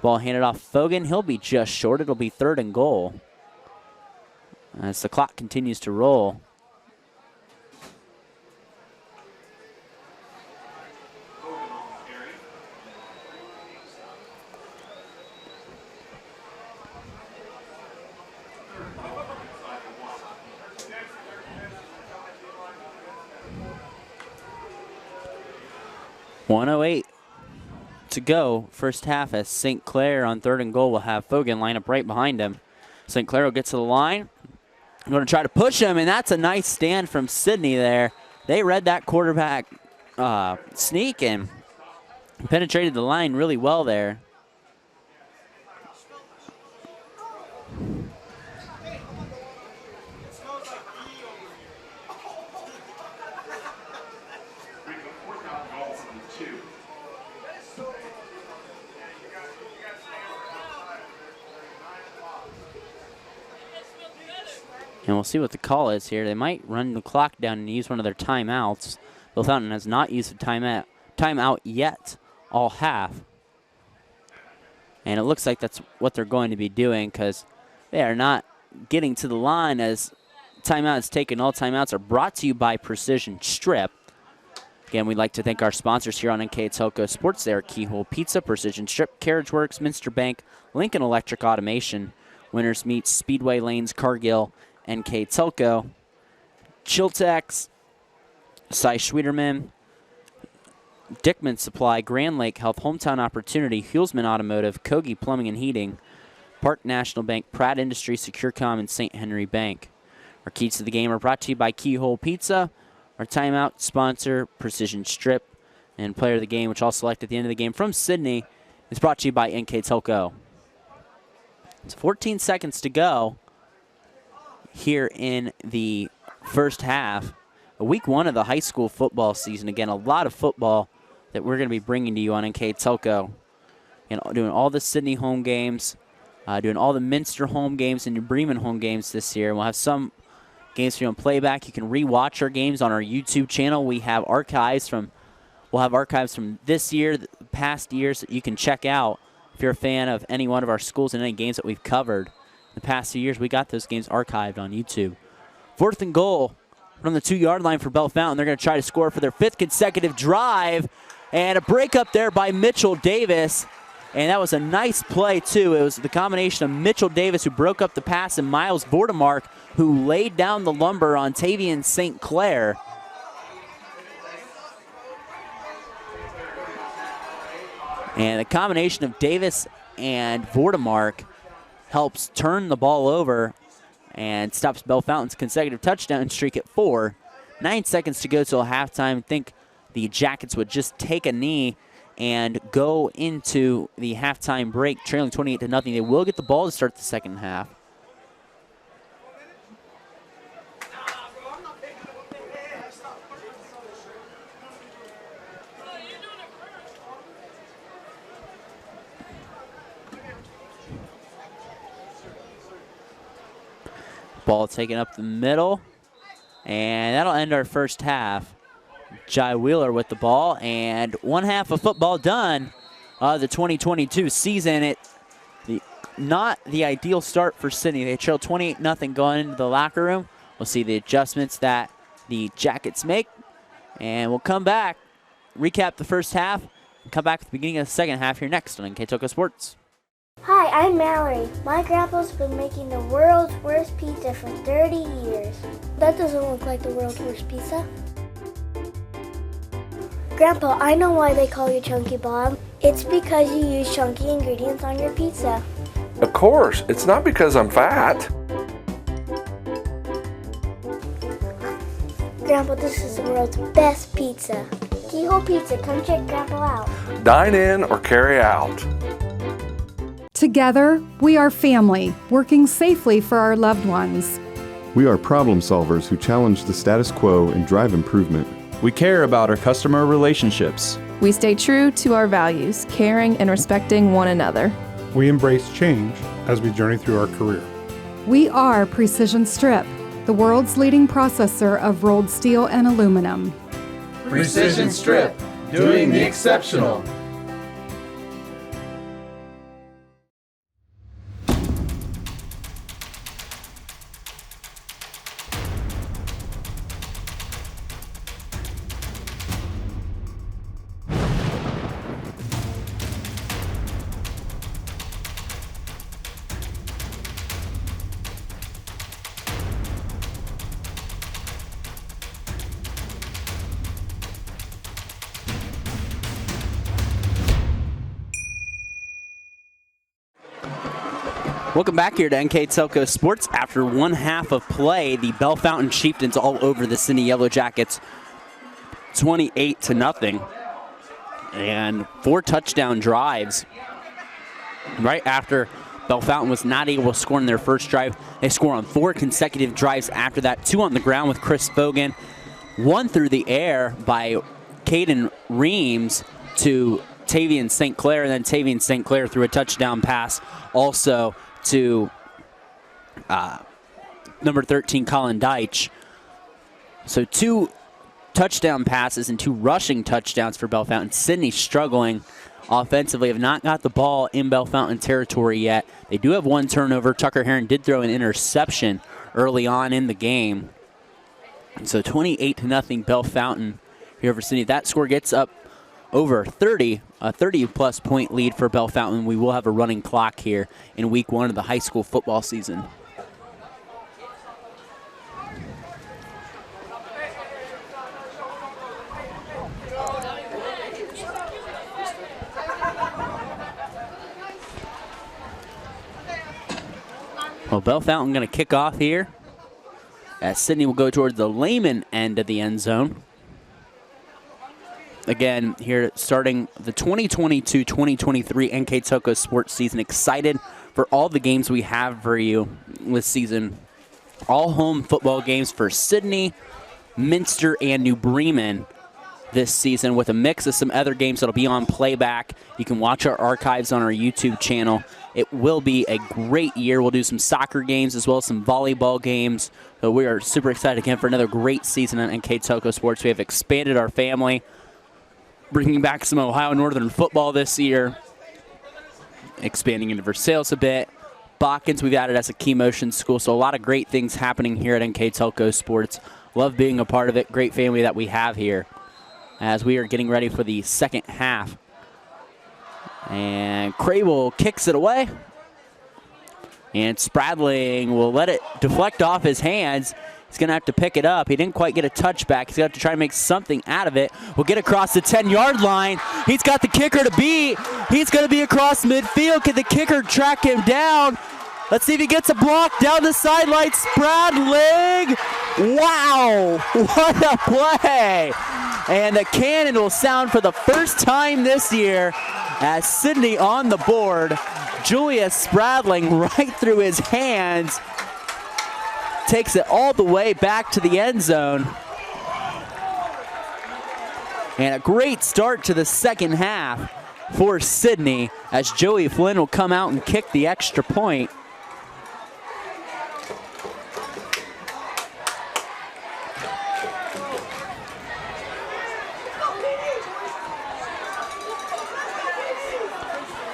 Ball handed off Fogan. He'll be just short. It'll be 3rd and goal. as the clock continues to roll. .108 to go, first half, as St. Clair on 3rd and goal will have Fogan line up right behind him. St. Clair will get to the line. I'm going to try to push him, and that's a nice stand from Sidney there. They read that quarterback sneak and penetrated the line really well there. And we'll see what the call is here. They might run the clock down and use one of their timeouts. Bellefontaine has not used a timeout yet all half. And it looks like that's what they're going to be doing because they are not getting to the line as timeout is taken. All timeouts are brought to you by Precision Strip. Again, we'd like to thank our sponsors here on NKTelco Sports. They are Keyhole Pizza, Precision Strip, Carriage Works, Minster Bank, Lincoln Electric Automation, Winners Meats, Speedway Lanes, Cargill, NKTelco, Chiltex, Cy Schwederman, Dickman Supply, Grand Lake Health, Hometown Opportunity, Hulsman Automotive, Kogi Plumbing and Heating, Park National Bank, Pratt Industries, SecureCom, and St. Henry Bank. Our keys to the game are brought to you by Keyhole Pizza. Our timeout sponsor, Precision Strip, and player of the game, which I'll select at the end of the game from Sidney, is brought to you by NKTelco. It's 14 seconds to go here in the first half. Week 1 of the high school football season. Again, a lot of football that we're going to be bringing to you on NKTelco. And doing all the Sidney home games, doing all the Minster home games and New Bremen home games this year. We'll have some games for you on playback. You can rewatch our games on our YouTube channel. We'll have archives from this year, the past years that you can check out if you're a fan of any one of our schools and any games that we've covered. In the past few years, we got those games archived on YouTube. 4th and goal from the 2-yard line for Bellefontaine. They're going to try to score for their 5th consecutive drive. And a break up there by Mitchell Davis. And that was a nice play, too. It was the combination of Mitchell Davis, who broke up the pass, and Miles Vordemark, who laid down the lumber on Tavian St. Clair. And the combination of Davis and Vordemark helps turn the ball over and stops Bellefontaine's consecutive touchdown streak at 4. 9 seconds to go till halftime. I think the Jackets would just take a knee and go into the halftime break trailing 28-0. They will get the ball to start the second half. Ball taken up the middle, and that'll end our first half. Jai Wheeler with the ball, and one half of football done. The 2022 season, not the ideal start for Sidney. They trailed 28-0 going into the locker room. We'll see the adjustments that the Jackets make, and we'll come back, recap the first half, and come back at the beginning of the second half here next on NKTelco Sports. Hi, I'm Mallory. My grandpa's been making the world's worst pizza for 30 years. That doesn't look like the world's worst pizza. Grandpa, I know why they call you Chunky Bob. It's because you use chunky ingredients on your pizza. Of course, it's not because I'm fat. Grandpa, this is the world's best pizza. Keyhole Pizza, come check Grandpa out. Dine in or carry out. Together, we are family, working safely for our loved ones. We are problem solvers who challenge the status quo and drive improvement. We care about our customer relationships. We stay true to our values, caring and respecting one another. We embrace change as we journey through our career. We are Precision Strip, the world's leading processor of rolled steel and aluminum. Precision Strip, doing the exceptional. Welcome back here to NKTelco Sports. After one half of play, the Bellefontaine Chieftains all over the Sidney Yellow Jackets, 28-0. And 4 touchdown drives. Right after Bellefontaine was not able to score in their first drive, they score on 4 consecutive drives after that. 2 on the ground with Chris Fogan, 1 through the air by Caden Reams to Tavian St. Clair, and then Tavian St. Clair threw a touchdown pass also to number 13, Colin Deitch. So 2 touchdown passes and 2 rushing touchdowns for Bellefontaine. Sidney struggling offensively, have not got the ball in Bellefontaine territory yet. They do have 1 turnover. Tucker Heron did throw an interception early on in the game. So 28-0 Bellefontaine here over Sidney. That score gets up over 30, a 30-plus point lead for Bellefontaine. We will have a running clock here in week 1 of the high school football season. Well, Bellefontaine going to kick off here as Sidney will go towards the Lehman end of the end zone. Again, here starting the 2022-2023 NKTelco sports season. Excited for all the games we have for you this season. All home football games for Sidney, Minster, and New Bremen this season, with a mix of some other games that'll be on playback. You can watch our archives on our YouTube channel. It will be a great year. We'll do some soccer games as well as some volleyball games. So we are super excited again for another great season on NKTelco Sports. We have expanded our family, bringing back some Ohio Northern football this year, expanding into Versailles a bit. Botkins we've added as a key motion school, so a lot of great things happening here at NKTelco Sports. Love being a part of it. Great family that we have here as we are getting ready for the second half. And Crable kicks it away. And Spradling will let it deflect off his hands. He's going to have to pick it up. He didn't quite get a touchback. He's going to have to try to make something out of it. We'll get across the 10-yard line. He's got the kicker to beat. He's going to be across midfield. Can the kicker track him down? Let's see if he gets a block down the sideline. Spradling. Wow, what a play. And the cannon will sound for the first time this year as Sidney on the board. Julius Spradling right through his hands. Takes it all the way back to the end zone. And a great start to the second half for Sidney as Joey Flynn will come out and kick the extra point.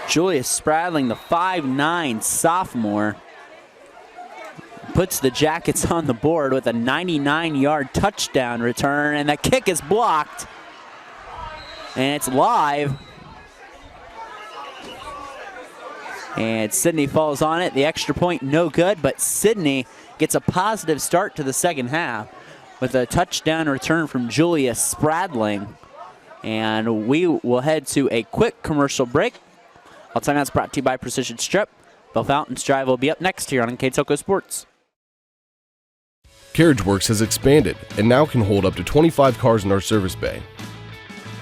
Julius Spradling, the 5'9" sophomore, puts the Jackets on the board with a 99-yard touchdown return, and the kick is blocked. And it's live. And Sidney falls on it. The extra point, no good, but Sidney gets a positive start to the second half with a touchdown return from Julius Spradling. And we will head to a quick commercial break. All timeouts brought to you by Precision Strip. Bellefontaine's Drive will be up next here on NKTelco Sports. CarriageWorks has expanded and now can hold up to 25 cars in our service bay.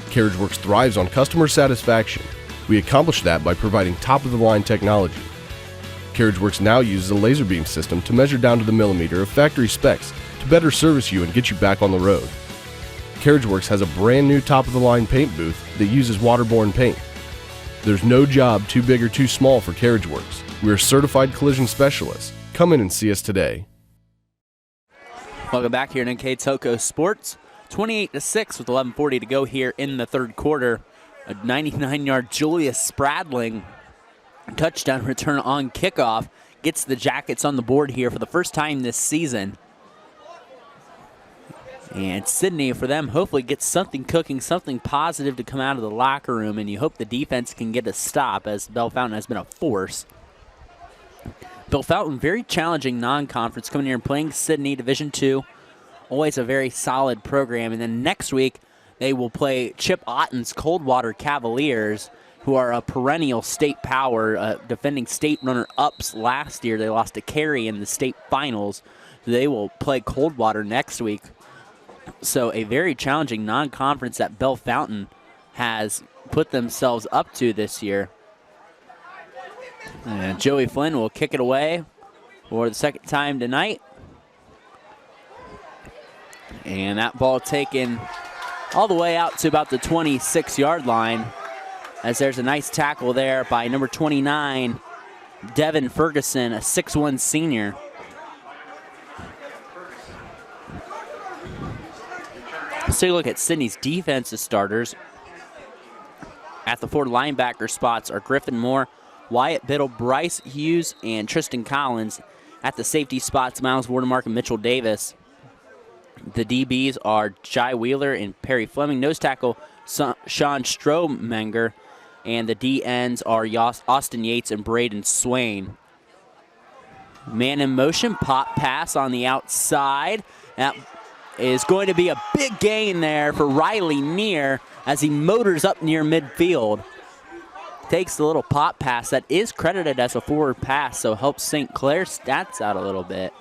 CarriageWorks thrives on customer satisfaction. We accomplish that by providing top-of-the-line technology. CarriageWorks now uses a laser beam system to measure down to the millimeter of factory specs to better service you and get you back on the road. CarriageWorks has a brand new top-of-the-line paint booth that uses waterborne paint. There's no job too big or too small for CarriageWorks. We're certified collision specialists. Come in and see us today. Welcome back here in NKTelco Sports. 28-6 with 11:40 to go here in the third quarter. A 99-yard Julius Spradling touchdown return on kickoff gets the Jackets on the board here for the first time this season. And Sidney, for them, hopefully gets something cooking, something positive to come out of the locker room, and you hope the defense can get a stop, as Bellefontaine has been a force. Bellefontaine, very challenging non-conference, coming here and playing Sidney, Division II. Always a very solid program. And then next week, they will play Chip Otton's Coldwater Cavaliers who are a perennial state power, defending state runner-ups last year. They lost to Cary in the state finals. They will play Coldwater next week. So a very challenging non-conference that Bellefontaine has put themselves up to this year. And Joey Flynn will kick it away for the second time tonight. And that ball taken all the way out to about the 26-yard line, as there's a nice tackle there by number 29, Devin Ferguson, a 6'1 senior. Let's take a look at Sidney's defensive starters. At the 4 linebacker spots are Griffin Moore, Wyatt Biddle, Bryce Hughes, and Tristan Collins. At the safety spots, Miles Wardemark and Mitchell Davis. The DBs are Jai Wheeler and Perry Fleming. Nose tackle, Sean Strohmenger. And the D ends are Austin Yates and Braden Swain. Man in motion, pop pass on the outside. That is going to be a big gain there for Riley Neer as he motors up near midfield. Takes the little pop pass that is credited as a forward pass, so helps St. Clair's stats out a little bit.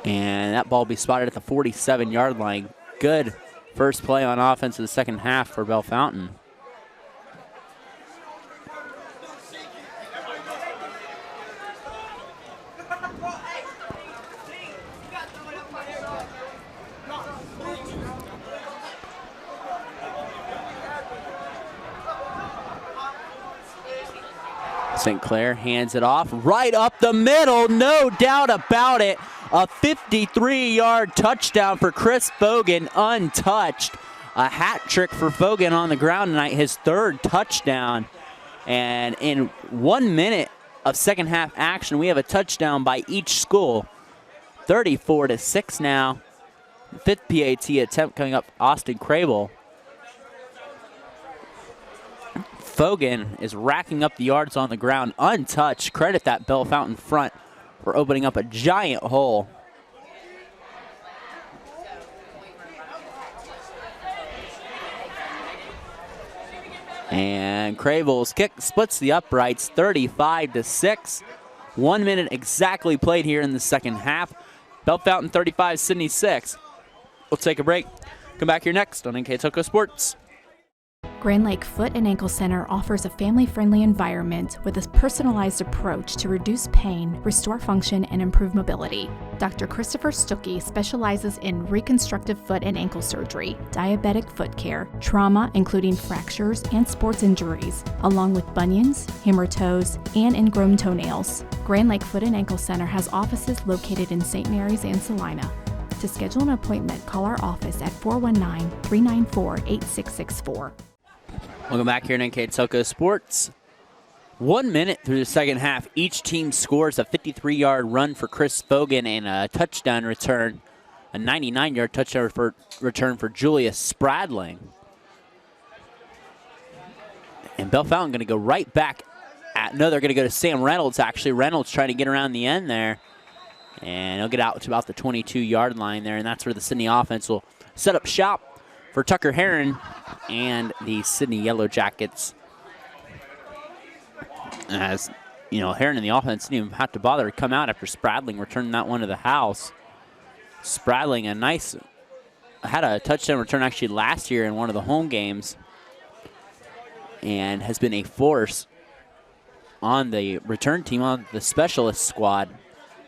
And that ball will be spotted at the 47-yard line. Good first play on offense of the second half for Bellefontaine. St. Clair hands it off right up the middle, no doubt about it. A 53-yard touchdown for Chris Fogan, untouched. A hat trick for Fogan on the ground tonight, his 3rd touchdown. And in 1 minute of second half action, we have a touchdown by each school. 34-6 now. 5th PAT attempt coming up, Austin Crable. Fogan is racking up the yards on the ground, untouched. Credit that Bellefontaine front for opening up a giant hole. And Crable's kick splits the uprights, 35-6. 1 minute exactly played here in the second half. Bellefontaine 35, Sidney 6. We'll take a break. Come back here next on NKTelco Sports. Grand Lake Foot and Ankle Center offers a family-friendly environment with a personalized approach to reduce pain, restore function, and improve mobility. Dr. Christopher Stuckey specializes in reconstructive foot and ankle surgery, diabetic foot care, trauma including fractures and sports injuries, along with bunions, hammer toes, and ingrown toenails. Grand Lake Foot and Ankle Center has offices located in St. Mary's and Salina. To schedule an appointment, call our office at 419-394-8664. Welcome back here in NKTelco Sports. 1 minute through the second half, each team scores a 53-yard run for Chris Fogan and a touchdown return, a 99-yard touchdown return for Julius Spradling. And Bellefontaine going to go right back no, they're going to go to Sam Reynolds, actually. Reynolds trying to get around the end there. And he'll get out to about the 22-yard line there, and that's where the Sidney offense will set up shop for Tucker Heron and the Sidney Yellow Jackets. As you know, Heron and the offense didn't even have to bother to come out after Spradling returned that one to the house. Spradling had a touchdown return actually last year in one of the home games and has been a force on the return team, on the specialist squad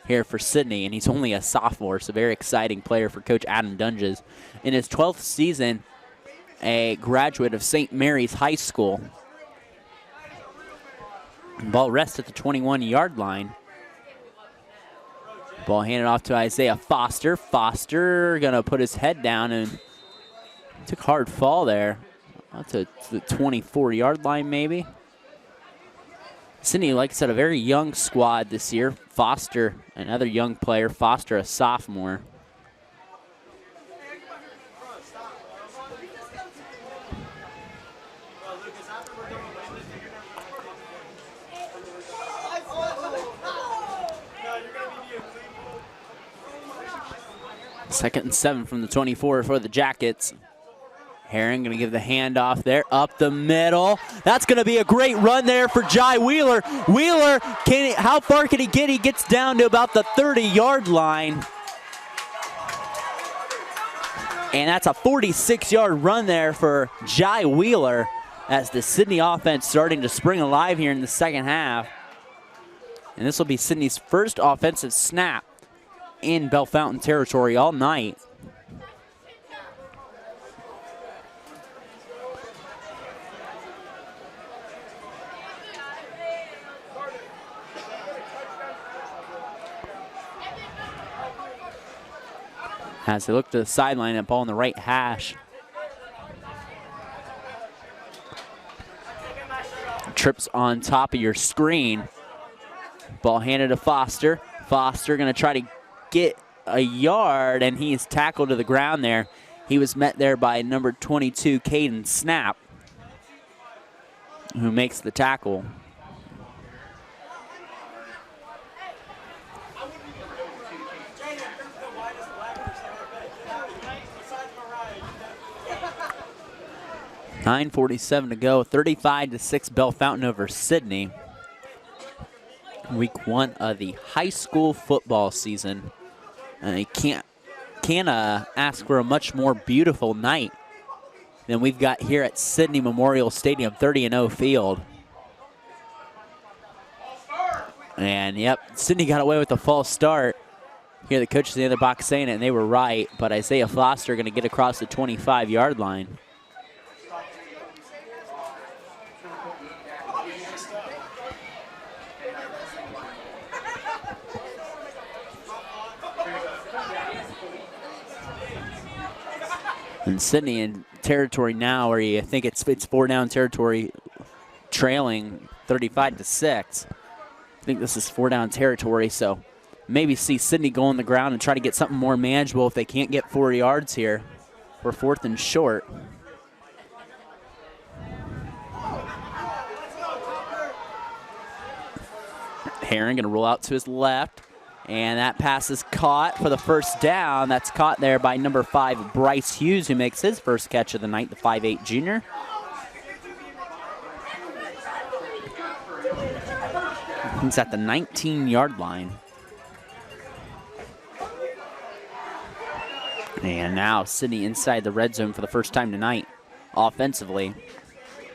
here for Sidney, and he's only a sophomore, so very exciting player for Coach Adam Dunges. In his 12th season, a graduate of St. Mary's High School. Ball rests at the 21-yard line. Ball handed off to Isaiah Foster. Foster gonna put his head down and took a hard fall there. Up to the 24-yard line maybe. Sidney, like I said, a very young squad this year. Foster, another young player. Foster, a sophomore. Second and 7 from the 24 for the Jackets. Herring going to give the handoff there, up the middle. That's going to be a great run there for Jai Wheeler. Wheeler, how far can he get? He gets down to about the 30-yard line. And that's a 46-yard run there for Jai Wheeler as the Sidney offense starting to spring alive here in the second half. And this will be Sidney's first offensive snap in Bellefontaine territory all night. As they look to the sideline, that ball in the right hash. Trips on top of your screen. Ball handed to Foster. Foster going to try to get a yard, and he's tackled to the ground there. He was met there by number 22, Caden Snap, who makes the tackle. .9:47 to go, 35-6 Bellefontaine over Sidney. Week 1 of the high school football season. And you can't ask for a much more beautiful night than we've got here at Sidney Memorial Stadium, 30-0 field. And yep, Sidney got away with a false start. Here the coaches in the other box saying it, and they were right, but Isaiah Foster going to get across the 25-yard line. And Sidney in territory now where you think it's 4-down territory, trailing 35-6. I think this is 4-down territory, so maybe see Sidney go on the ground and try to get something more manageable if they can't get 4 yards here for 4th and short. Herring going to roll out to his left. And that pass is caught for the first down. That's caught there by number 5, Bryce Hughes, who makes his first catch of the night, the 5'8" junior. He's at the 19-yard line. And now Sidney inside the red zone for the first time tonight offensively.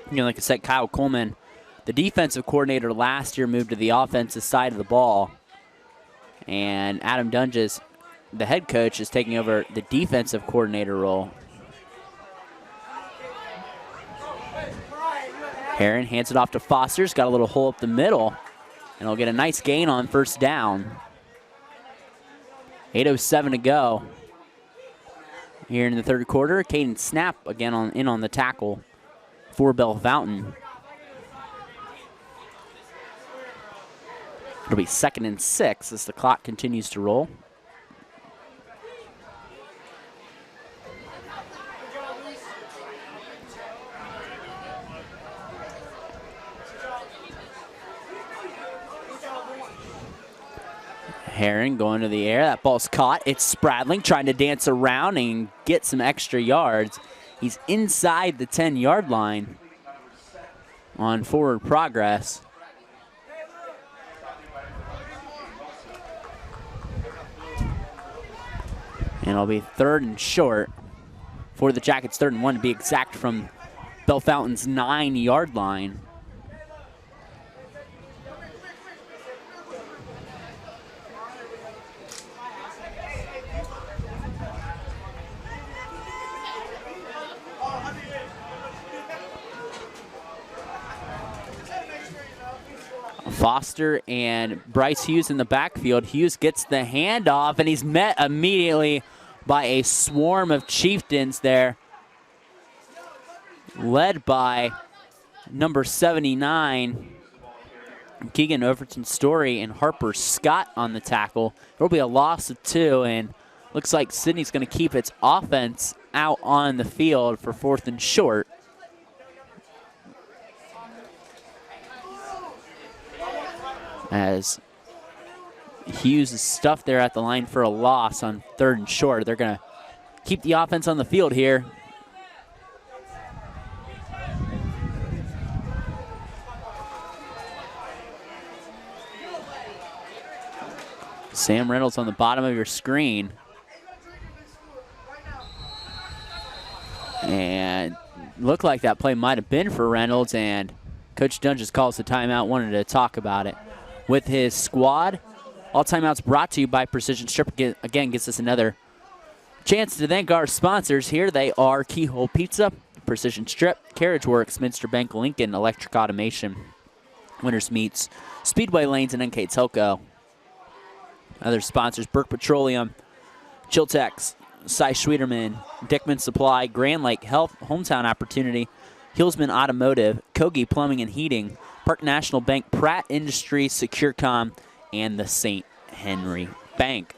You know, like I said, Kyle Coleman, the defensive coordinator last year, moved to the offensive side of the ball. And Adam Dunges, the head coach, is taking over the defensive coordinator role. Herring hands it off to Foster. He's got a little hole up the middle. And he'll get a nice gain on first down. 8:07 to go. Here in the third quarter, Caden Snap again on the tackle for Bellefontaine. It'll be 2nd and 6 as the clock continues to roll. Herring going to the air. That ball's caught. It's Spradling trying to dance around and get some extra yards. He's inside the 10-yard line on forward progress. And it'll be 3rd and short for the Jackets, 3rd and 1 to be exact from Bellefontaine's 9-yard line. Foster and Bryce Hughes in the backfield. Hughes gets the handoff, and he's met immediately by a swarm of Chieftains there, led by number 79, Keegan Overton Story, and Harper Scott on the tackle. There will be a loss of 2, and looks like Sidney's going to keep its offense out on the field for 4th and short. As Hughes is stuffed there at the line for a loss on 3rd and short. They're going to keep the offense on the field here. Sam Reynolds on the bottom of your screen. And looked like that play might have been for Reynolds, and Coach Dunn just calls the timeout, wanted to talk about it with his squad. All timeouts brought to you by Precision Strip. Again, gives us another chance to thank our sponsors here. They are Keyhole Pizza, Precision Strip, Carriage Works, Minster Bank, Lincoln, Electric Automation, Winners Meats, Speedway Lanes, and NKTelco. Other sponsors, Burke Petroleum, Chiltex, Cy Schwederman, Dickman Supply, Grand Lake Health, Hometown Opportunity, Hillsman Automotive, Kogi Plumbing and Heating, Park National Bank, Pratt Industries, SecureCom, and the St. Henry Bank.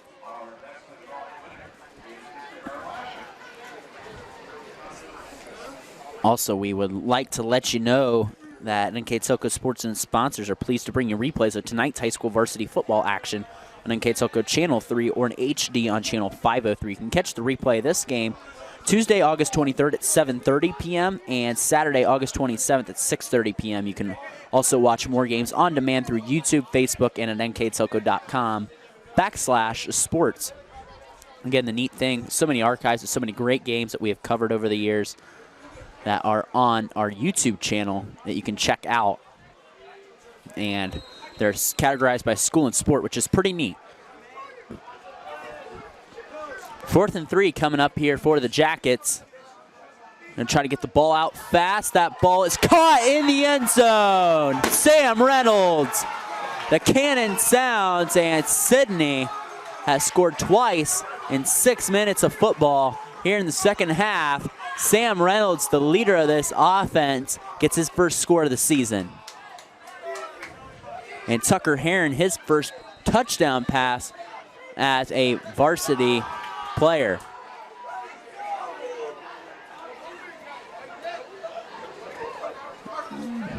Also, we would like to let you know that NKTelco Sports and sponsors are pleased to bring you replays of tonight's high school varsity football action on NKTelco Channel 3 or in HD on Channel 503. You can catch the replay of this game Tuesday, August 23rd at 7:30 p.m. and Saturday, August 27th at 6:30 p.m. You can also watch more games on demand through YouTube, Facebook, and at nktelco.com/sports. Again, the neat thing, so many archives of so many great games that we have covered over the years that are on our YouTube channel that you can check out. And they're categorized by school and sport, which is pretty neat. 4th and 3 coming up here for the Jackets. Gonna try to get the ball out fast. That ball is caught in the end zone. Sam Reynolds. The cannon sounds, and Sidney has scored twice in 6 minutes of football here in the second half. Sam Reynolds, the leader of this offense, gets his first score of the season. And Tucker Heron, his first touchdown pass as a varsity player.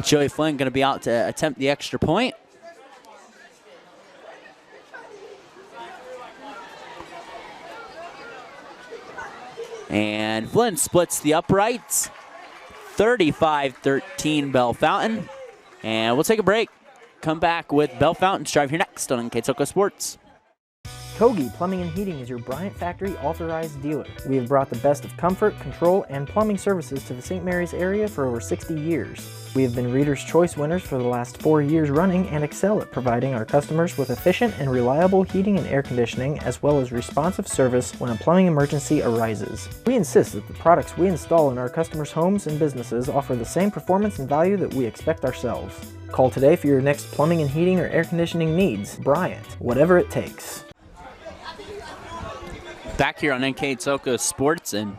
Joey Flynn going to be out to attempt the extra point. And Flynn splits the uprights. 35-13 Bellefontaine. And we'll take a break. Come back with Bellefontaine's Drive here next on NKTelco Sports. Kogi Plumbing and Heating is your Bryant Factory authorized dealer. We have brought the best of comfort, control, and plumbing services to the St. Mary's area for over 60 years. We have been Reader's Choice winners for the last 4 years running and excel at providing our customers with efficient and reliable heating and air conditioning, as well as responsive service when a plumbing emergency arises. We insist that the products we install in our customers' homes and businesses offer the same performance and value that we expect ourselves. Call today for your next plumbing and heating or air conditioning needs. Bryant, whatever it takes. Back here on NKTelco Sports, and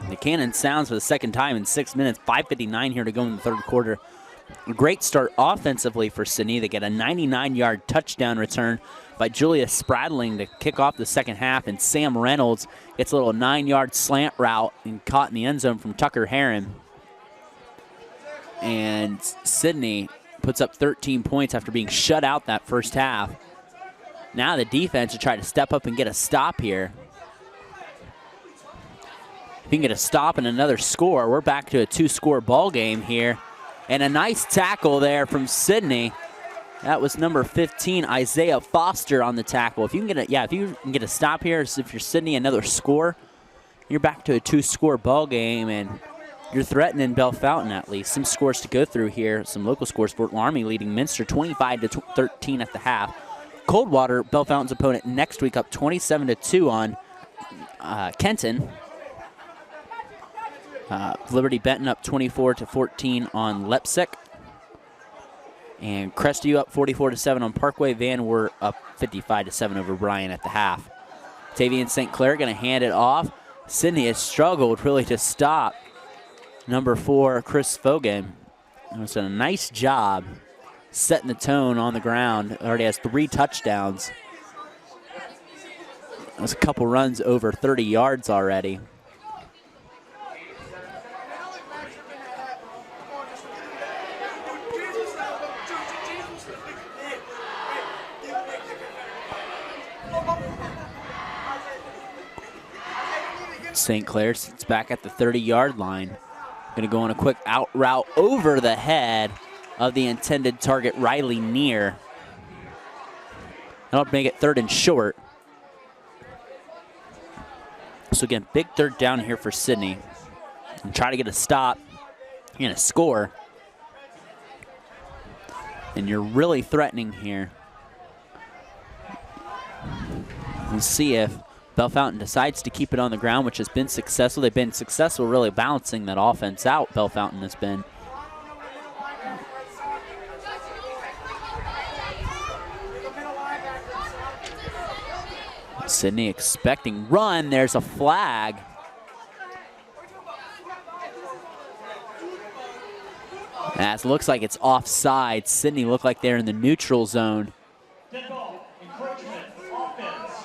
the cannon sounds for the second time in 6 minutes. 5:59 here to go in the third quarter. A great start offensively for Sidney. They get a 99-yard touchdown return by Julius Spradling to kick off the second half, and Sam Reynolds gets a little 9-yard slant route and caught in the end zone from Tucker Heron. And Sidney puts up 13 points after being shut out that first half. Now the defense will try to step up and get a stop here. If you can get a stop and another score, we're back to a 2-score ball game here. And a nice tackle there from Sidney. That was number 15, Isaiah Foster, on the tackle. If you can get a stop here, if you're Sidney, another score, you're back to a 2-score ball game, and you're threatening Bellefontaine at least. Some scores to go through here. Some local scores. Fort Laramie leading Minster 25-13 at the half. Coldwater, Bellefontaine's opponent, next week up 27-2 on Kenton. Liberty Benton up 24-14 on Leipsic. And Crestview up 44-7 on Parkway. Van Wert up 55-7 over Bryan at the half. Tavian St. Clair going to hand it off. Sidney has struggled really to stop number 4, Chris Fogan. It's done a nice job setting the tone on the ground. Already has 3 touchdowns. There's a couple runs over 30 yards already. St. Clair sits back at the 30-yard line. Going to go on a quick out route over the head of the intended target, Riley Neer. That'll make it 3rd and short. So again, big 3rd down here for Sidney. And try to get a stop and a score. And you're really threatening here. We'll see if Bellefontaine decides to keep it on the ground, which has been successful. They've been successful really balancing that offense out, Bellefontaine has been. Sidney expecting run. There's a flag. As it looks like it's offside. Sidney looked like they're in the neutral zone.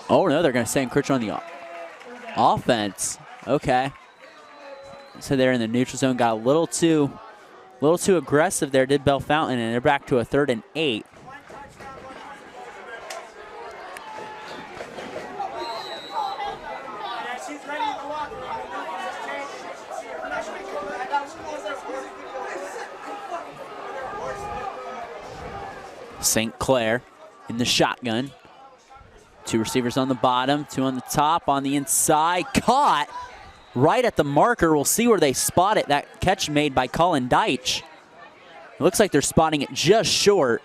Oh no, they're going to say encroachment on the offense. Okay. So they're in the neutral zone. Got a little too aggressive there, did Bellefontaine, and they're back to a 3rd and 8. St. Clair in the shotgun. 2 receivers on the bottom, 2 on the top, on the inside. Caught right at the marker. We'll see where they spot it. That catch made by Colin Deitch. It looks like they're spotting it just short.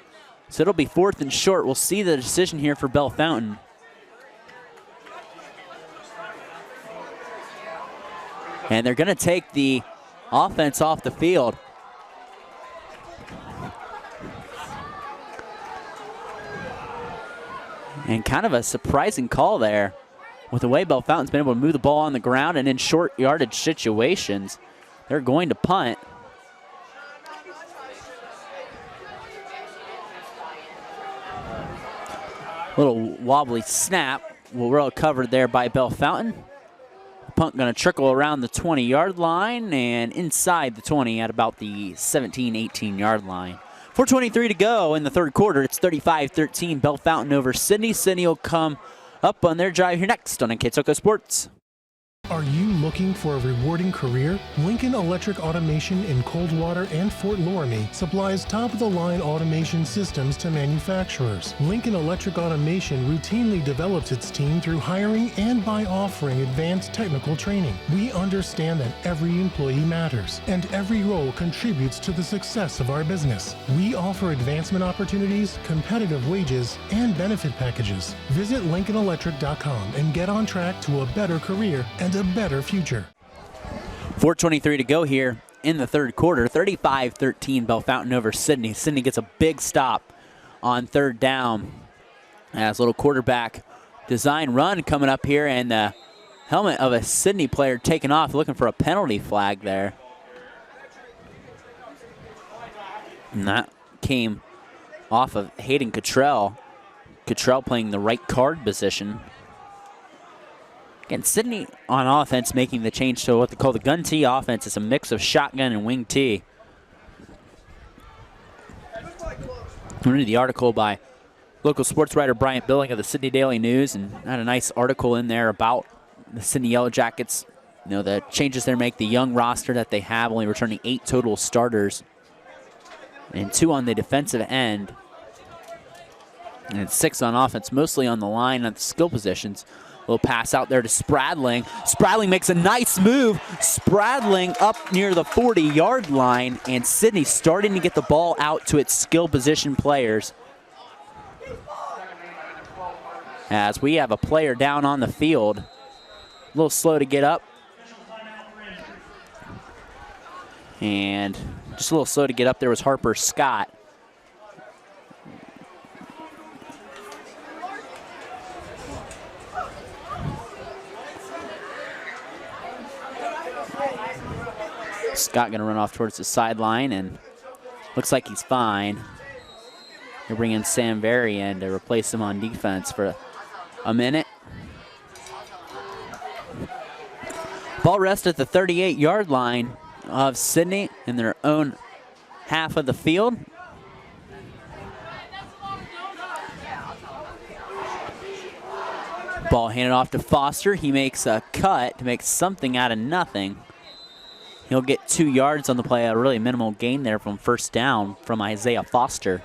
So it'll be 4th and short. We'll see the decision here for Bellefontaine. And they're going to take the offense off the field. And kind of a surprising call there with the way Bellefontaine's been able to move the ball on the ground and in short yardage situations. They're going to punt. Little wobbly snap. Well covered there by Bellefontaine. Punt going to trickle around the 20-yard line and inside the 20 at about the 17, 18-yard line. 4:23 to go in the 3rd quarter. It's 35-13, Bellefontaine over Sidney. Sidney will come up on their drive here next on NKTelco Sports. Are you looking for a rewarding career? Lincoln Electric Automation in Coldwater and Fort Loramie supplies top-of-the-line automation systems to manufacturers. Lincoln Electric Automation routinely develops its team through hiring and by offering advanced technical training. We understand that every employee matters, and every role contributes to the success of our business. We offer advancement opportunities, competitive wages, and benefit packages. Visit LincolnElectric.com and get on track to a better career and a better future. 4:23 to go here in the 3rd quarter. 35-13, Bellefontaine over Sidney. Sidney gets a big stop on 3rd down. As a little quarterback design run coming up here, and the helmet of a Sidney player taken off, looking for a penalty flag there. And that came off of Hayden Cottrell. Cottrell playing the right guard position. Again, Sidney on offense making the change to what they call the gun tee offense. It's a mix of shotgun and wing tee. I read the article by local sports writer Bryant Billing of the Sidney Daily News, and had a nice article in there about the Sidney Yellow Jackets. You know, the changes they make, the young roster that they have, only returning 8 total starters and 2 on the defensive end. And 6 on offense, mostly on the line at the skill positions. Little pass out there to Spradling. Spradling makes a nice move. Spradling up near the 40-yard line, and Sidney starting to get the ball out to its skill position players. As we have a player down on the field. A little slow to get up. And just a little slow to get up there was Harper Scott. Scott going to run off towards the sideline, and looks like he's fine. They'll bring in Sam Berry in to replace him on defense for a minute. Ball rest at the 38-yard line of Sidney in their own half of the field. Ball handed off to Foster. He makes a cut to make something out of nothing. He'll get 2 yards on the play, a really minimal gain there from 1st down from Isaiah Foster.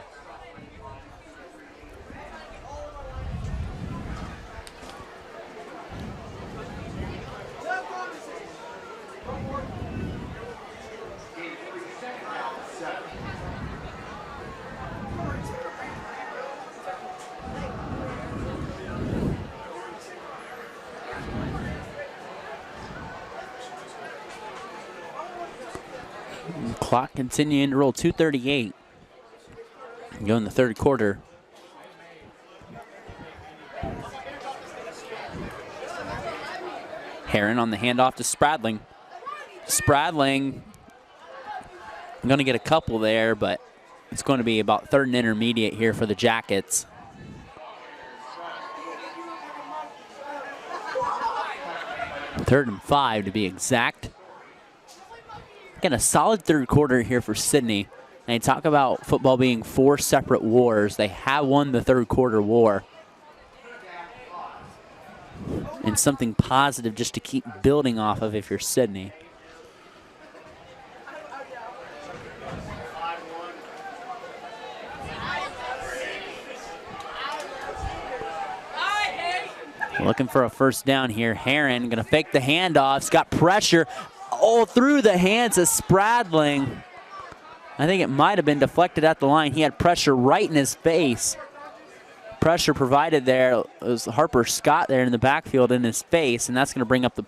Clock continuing to roll, 2:38. Go in the third quarter. Heron on the handoff to Spradling. Spradling going to get a couple there, but it's going to be about third and intermediate here for the Jackets. Third and 5 to be exact. Again, a solid third quarter here for Sidney. And they talk about football being 4 separate wars. They have won the third quarter war. And something positive just to keep building off of if you're Sidney. Looking for a first down here. Heron going to fake the handoff. It's got pressure all through the hands of Spradling. I think it might have been deflected at the line. He had pressure right in his face. Pressure provided there. It was Harper Scott there in the backfield in his face, and that's going to bring up the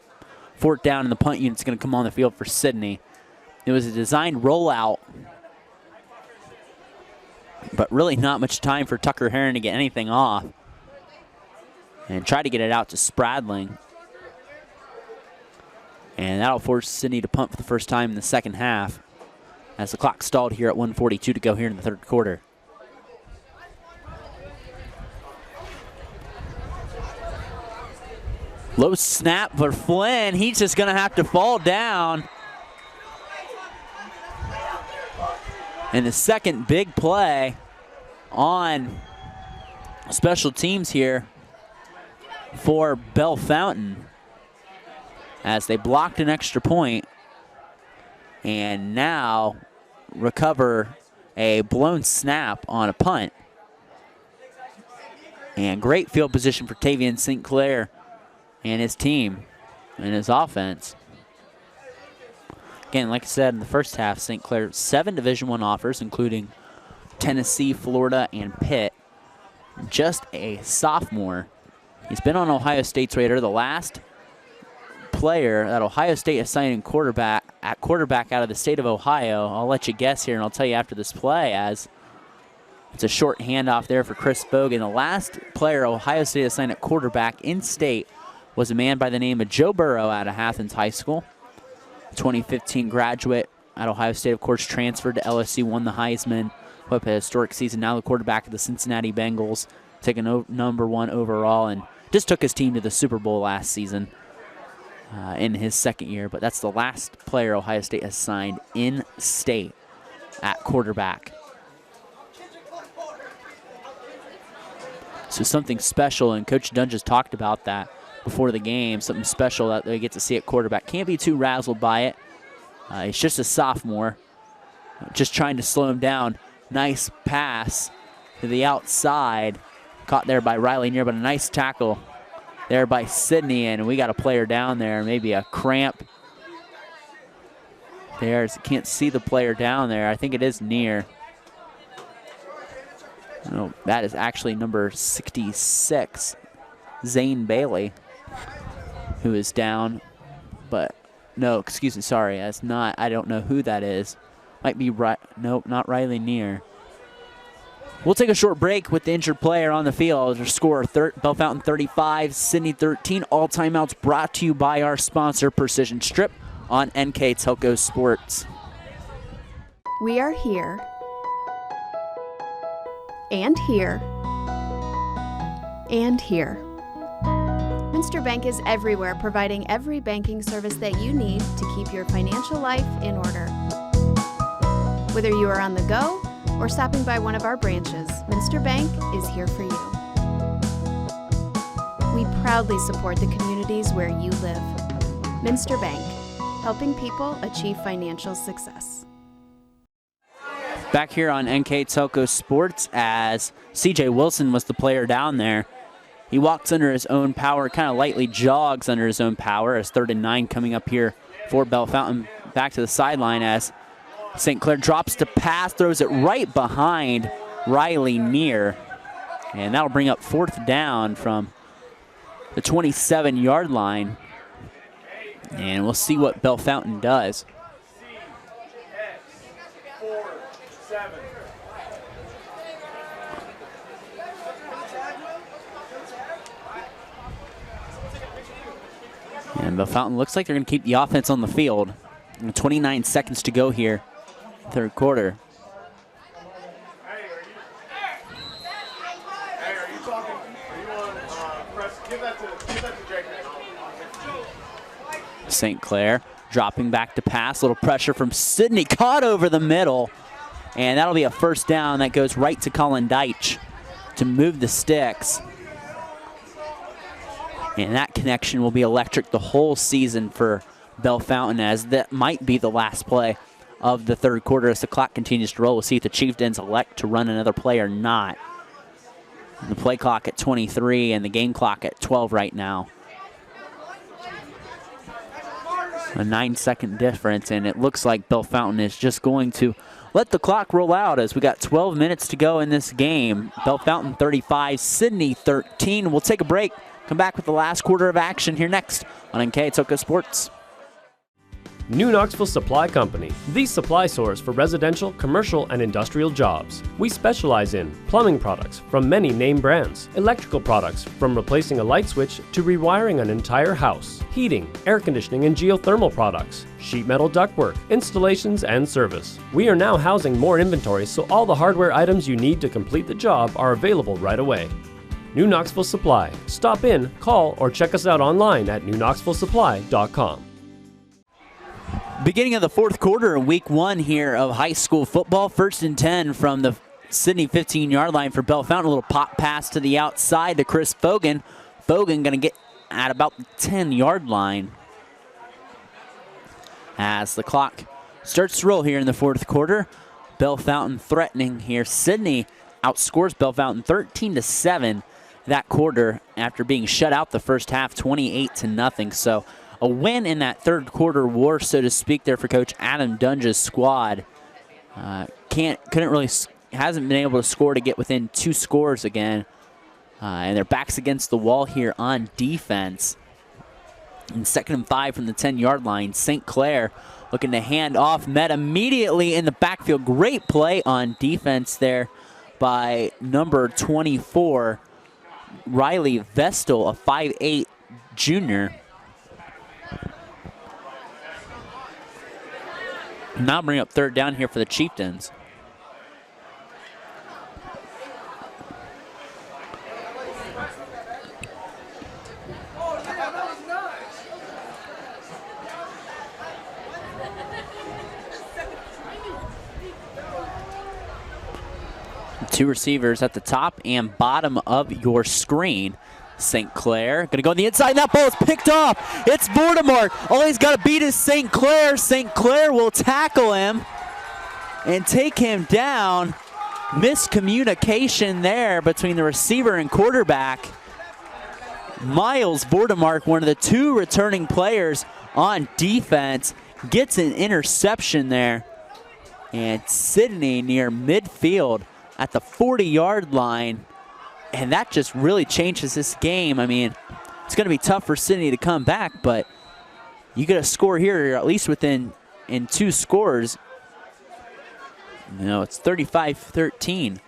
fourth down, and the punt unit's going to come on the field for Sidney. It was a designed rollout, but really not much time for Tucker Heron to get anything off. And try to get it out to Spradling. And that'll force Sidney to punt for the first time in the second half as the clock stalled here at 1:42 to go here in the third quarter. Low snap for Flynn. He's just going to have to fall down. And the second big play on special teams here for Bellefontaine as they blocked an extra point and now recover a blown snap on a punt. And great field position for Tavian St. Clair and his team and his offense. Again, like I said in the first half, St. Clair 7 Division I offers, including Tennessee, Florida, and Pitt. Just a sophomore. He's been on Ohio State's radar. The last player that Ohio State assigned at quarterback out of the state of Ohio, I'll let you guess here and I'll tell you after this play, as it's a short handoff there for Chris Bogan. The last player Ohio State assigned at quarterback in state was a man by the name of Joe Burrow out of Athens High School. 2015 graduate at Ohio State, of course, transferred to LSU, won the Heisman, put up a historic season. Now the quarterback of the Cincinnati Bengals, taken #1 overall, and just took his team to the Super Bowl last season in his second year. But that's the last player Ohio State has signed in state at quarterback. So something special, and Coach Dunn just talked about that before the game, something special that they get to see at quarterback. Can't be too razzled by it. He's just a sophomore, just trying to slow him down. Nice pass to the outside, caught there by Riley Neer, but a nice tackle there by Sidney, and we got a player down there, maybe a cramp. There's, can't see the player down there. I think it is Neer. No, that is actually number 66, Zane Bailey, who is down. But no, excuse me, sorry, that's not. I don't know who that is. Might be nope, not Riley Neer. We'll take a short break with the injured player on the field. Their score: Bellefontaine 35, Sidney 13. All timeouts brought to you by our sponsor, Precision Strip, on NKTelco Sports. We are here. And here. And here. Minster Bank is everywhere, providing every banking service that you need to keep your financial life in order. Whether you are on the go or stopping by one of our branches, Minster Bank is here for you. We proudly support the communities where you live. Minster Bank, helping people achieve financial success. Back here on NKTelco Sports, as CJ Wilson was the player down there. He walks under his own power, kind of lightly jogs under his own power, as 3rd and 9 coming up here for Bellefontaine. Back to the sideline as St. Clair drops to pass, throws it right behind Riley Neer. And that'll bring up 4th down from the 27-yard line. And we'll see what Bellefontaine does. And Bellefontaine looks like they're going to keep the offense on the field. 29 seconds to go here, third quarter. St. Clair dropping back to pass. Little pressure from Sidney. Caught over the middle. And that'll be a 1st down that goes right to Colin Deitch to move the sticks. And that connection will be electric the whole season for Bellefontaine, as that might be the last play of the third quarter as the clock continues to roll. We'll see if the Chieftains elect to run another play or not. The play clock at 23 and the game clock at 12 right now. A 9-second difference, and it looks like Bellefontaine is just going to let the clock roll out as we got 12 minutes to go in this game. Bellefontaine 35, Sidney 13. We'll take a break. Come back with the last quarter of action here next on NKTelco Sports. New Knoxville Supply Company, the supply source for residential, commercial, and industrial jobs. We specialize in plumbing products from many name brands, electrical products from replacing a light switch to rewiring an entire house, heating, air conditioning, and geothermal products, sheet metal ductwork, installations, and service. We are now housing more inventory, so all the hardware items you need to complete the job are available right away. New Knoxville Supply. Stop in, call, or check us out online at newknoxvillesupply.com. Beginning of the fourth quarter, week 1 here of high school football. 1st and 10 from the Sidney 15-yard line for Bellefontaine. A little pop pass to the outside to Chris Fogan. Fogan going to get at about the 10-yard line as the clock starts to roll here in the fourth quarter. Bellefontaine threatening here. Sidney outscores Bellefontaine 13-7 that quarter after being shut out the first half, 28-0. So a win in that third quarter war, so to speak, there for Coach Adam Dunge's squad. Hasn't been able to score to get within 2 scores again. And their backs against the wall here on defense. And 2nd and 5 from the 10-yard line. St. Clair looking to hand off, met immediately in the backfield. Great play on defense there by number 24, Riley Vestal, a 5'8" junior. Now bring up 3rd down here for the Chieftains. Two receivers at the top and bottom of your screen. St. Clair going to go on the inside, and that ball is picked off. It's Vordemark. All he's got to beat is St. Clair. St. Clair will tackle him and take him down. Miscommunication there between the receiver and quarterback. Miles Vordemark, one of the 2 returning players on defense, gets an interception there. And Sidney near midfield at the 40-yard line. And that just really changes this game. I mean, it's going to be tough for Sidney to come back, but you get a score here, you're at least within 2 scores. You know, it's 35-13.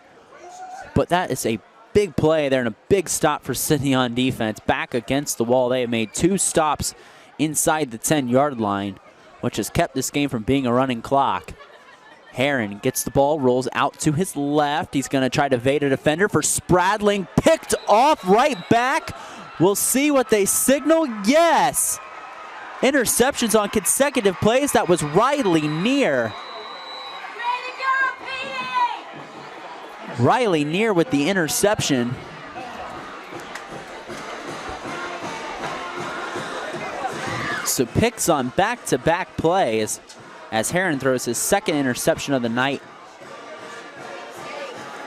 But that is a big play there and a big stop for Sidney on defense. Back against the wall. They have made 2 stops inside the 10-yard line, which has kept this game from being a running clock. Heron gets the ball, rolls out to his left. He's going to try to evade a defender for Spradling. Picked off right back. We'll see what they signal. Yes. Interceptions on consecutive plays. That was Riley Neer. Riley Neer with the interception. So picks on back-to-back plays as Heron throws his 2nd interception of the night.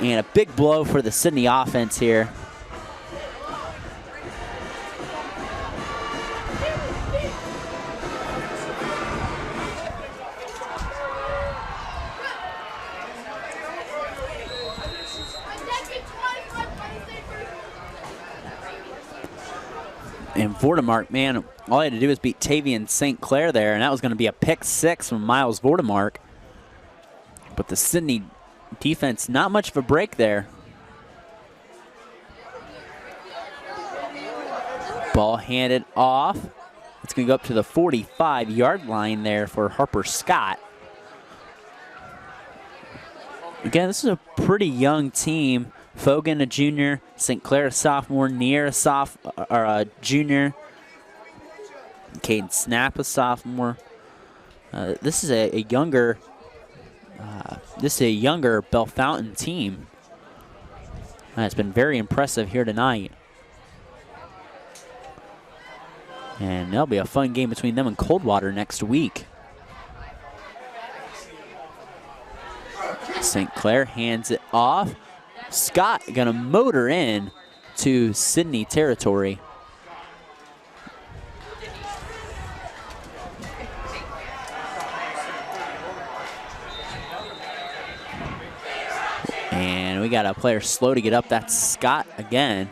And a big blow for the Sidney offense here. And Vordemark, man, all he had to do was beat Tavian St. Clair there, and that was going to be a pick 6 from Miles Vordemark. But the Sidney defense, not much of a break there. Ball handed off. It's going to go up to the 45-yard line there for Harper Scott. Again, this is a pretty young team. Fogan, a junior, St. Clair, a sophomore, Neer, a junior, Caden Snap, a sophomore. This is a younger Bellefontaine team. It's been very impressive here tonight. And that'll be a fun game between them and Coldwater next week. St. Clair hands it off. Scott gonna motor in to Sidney territory. And we got a player slow to get up. That's Scott again,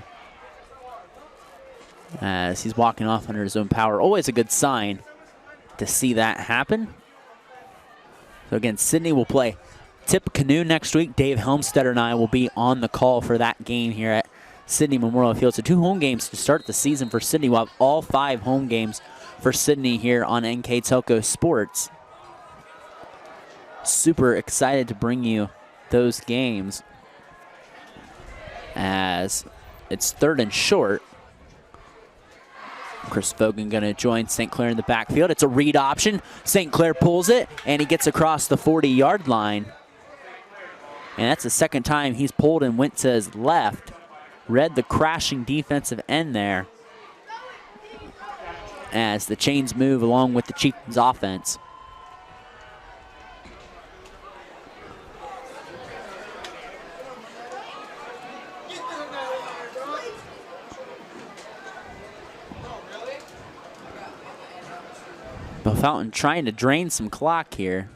as he's walking off under his own power. Always a good sign to see that happen. So again, Sidney will play Tippecanoe next week. Dave Helmstetter and I will be on the call for that game here at Sidney Memorial Field. So 2 home games to start the season for Sidney. We'll have all 5 home games for Sidney here on NKTelco Sports. Super excited to bring you those games, as it's 3rd and short. Chris Fogan going to join St. Clair in the backfield. It's a read option. St. Clair pulls it, and he gets across the 40-yard line. And that's the second time he's pulled and went to his left. Read the crashing defensive end there as the chains move along with the Chieftains offense. Bellefontaine trying to drain some clock here.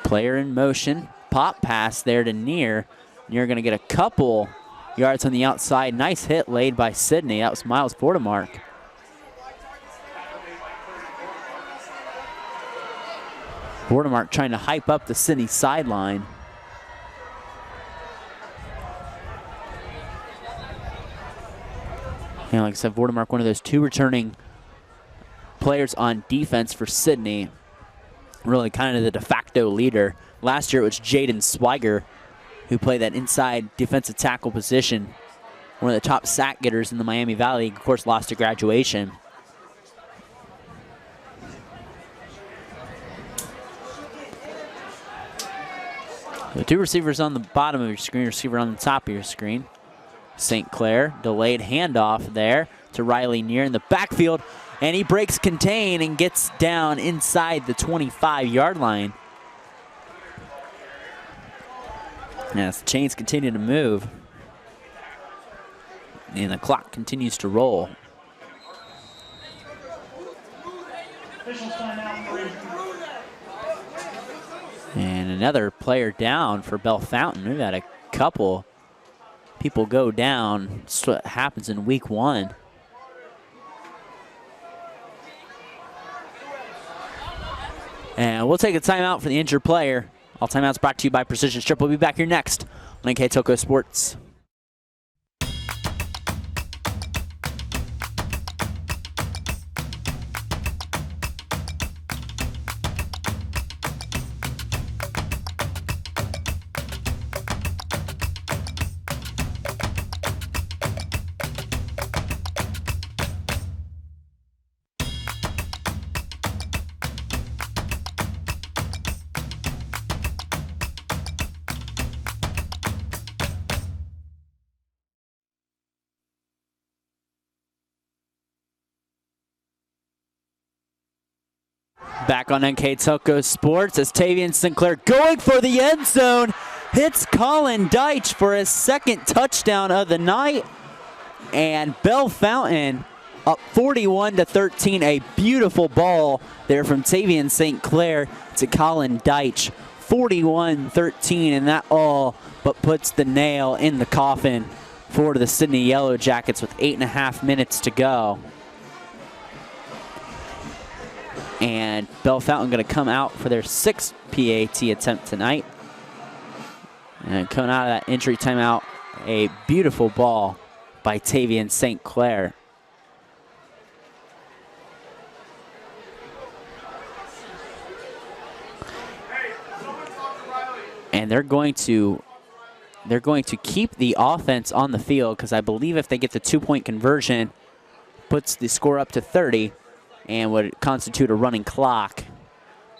Player in motion. Pop pass there to Neer. Neer going to get a couple yards on the outside. Nice hit laid by Sidney. That was Miles Vordemark. Vordemark trying to hype up the Sidney sideline. And like I said, Vordemark, one of those 2 returning players on defense for Sidney. Really kind of the de facto leader. Last year it was Jaden Swiger who played that inside defensive tackle position. One of the top sack getters in the Miami Valley. Of course, lost to graduation. The 2 receivers on the bottom of your screen, receiver on the top of your screen. St. Clair, delayed handoff there to Riley Neer in the backfield, and he breaks contain and gets down inside the 25-yard line. As the chains continue to move, and the clock continues to roll. And another player down for Bellefontaine. We've had a couple people go down. That's what happens in week 1. And we'll take a timeout for the injured player. All timeouts brought to you by Precision Strip. We'll be back here next on NKTelco Sports. Back on NKTelco Sports as Tavian St. Clair going for the end zone. Hits Colin Deitch for his 2nd touchdown of the night. And Bellefontaine up 41-13. A beautiful ball there from Tavian St. Clair to Colin Deitch. 41-13, and that all but puts the nail in the coffin for the Sidney Yellow Jackets with 8.5 minutes to go. And Bellefontaine going to come out for their 6th PAT attempt tonight. And coming out of that injury timeout, a beautiful ball by Tavian St. Clair. And they're going to keep the offense on the field because I believe if they get the 2-point conversion, puts the score up to 30 and would constitute a running clock.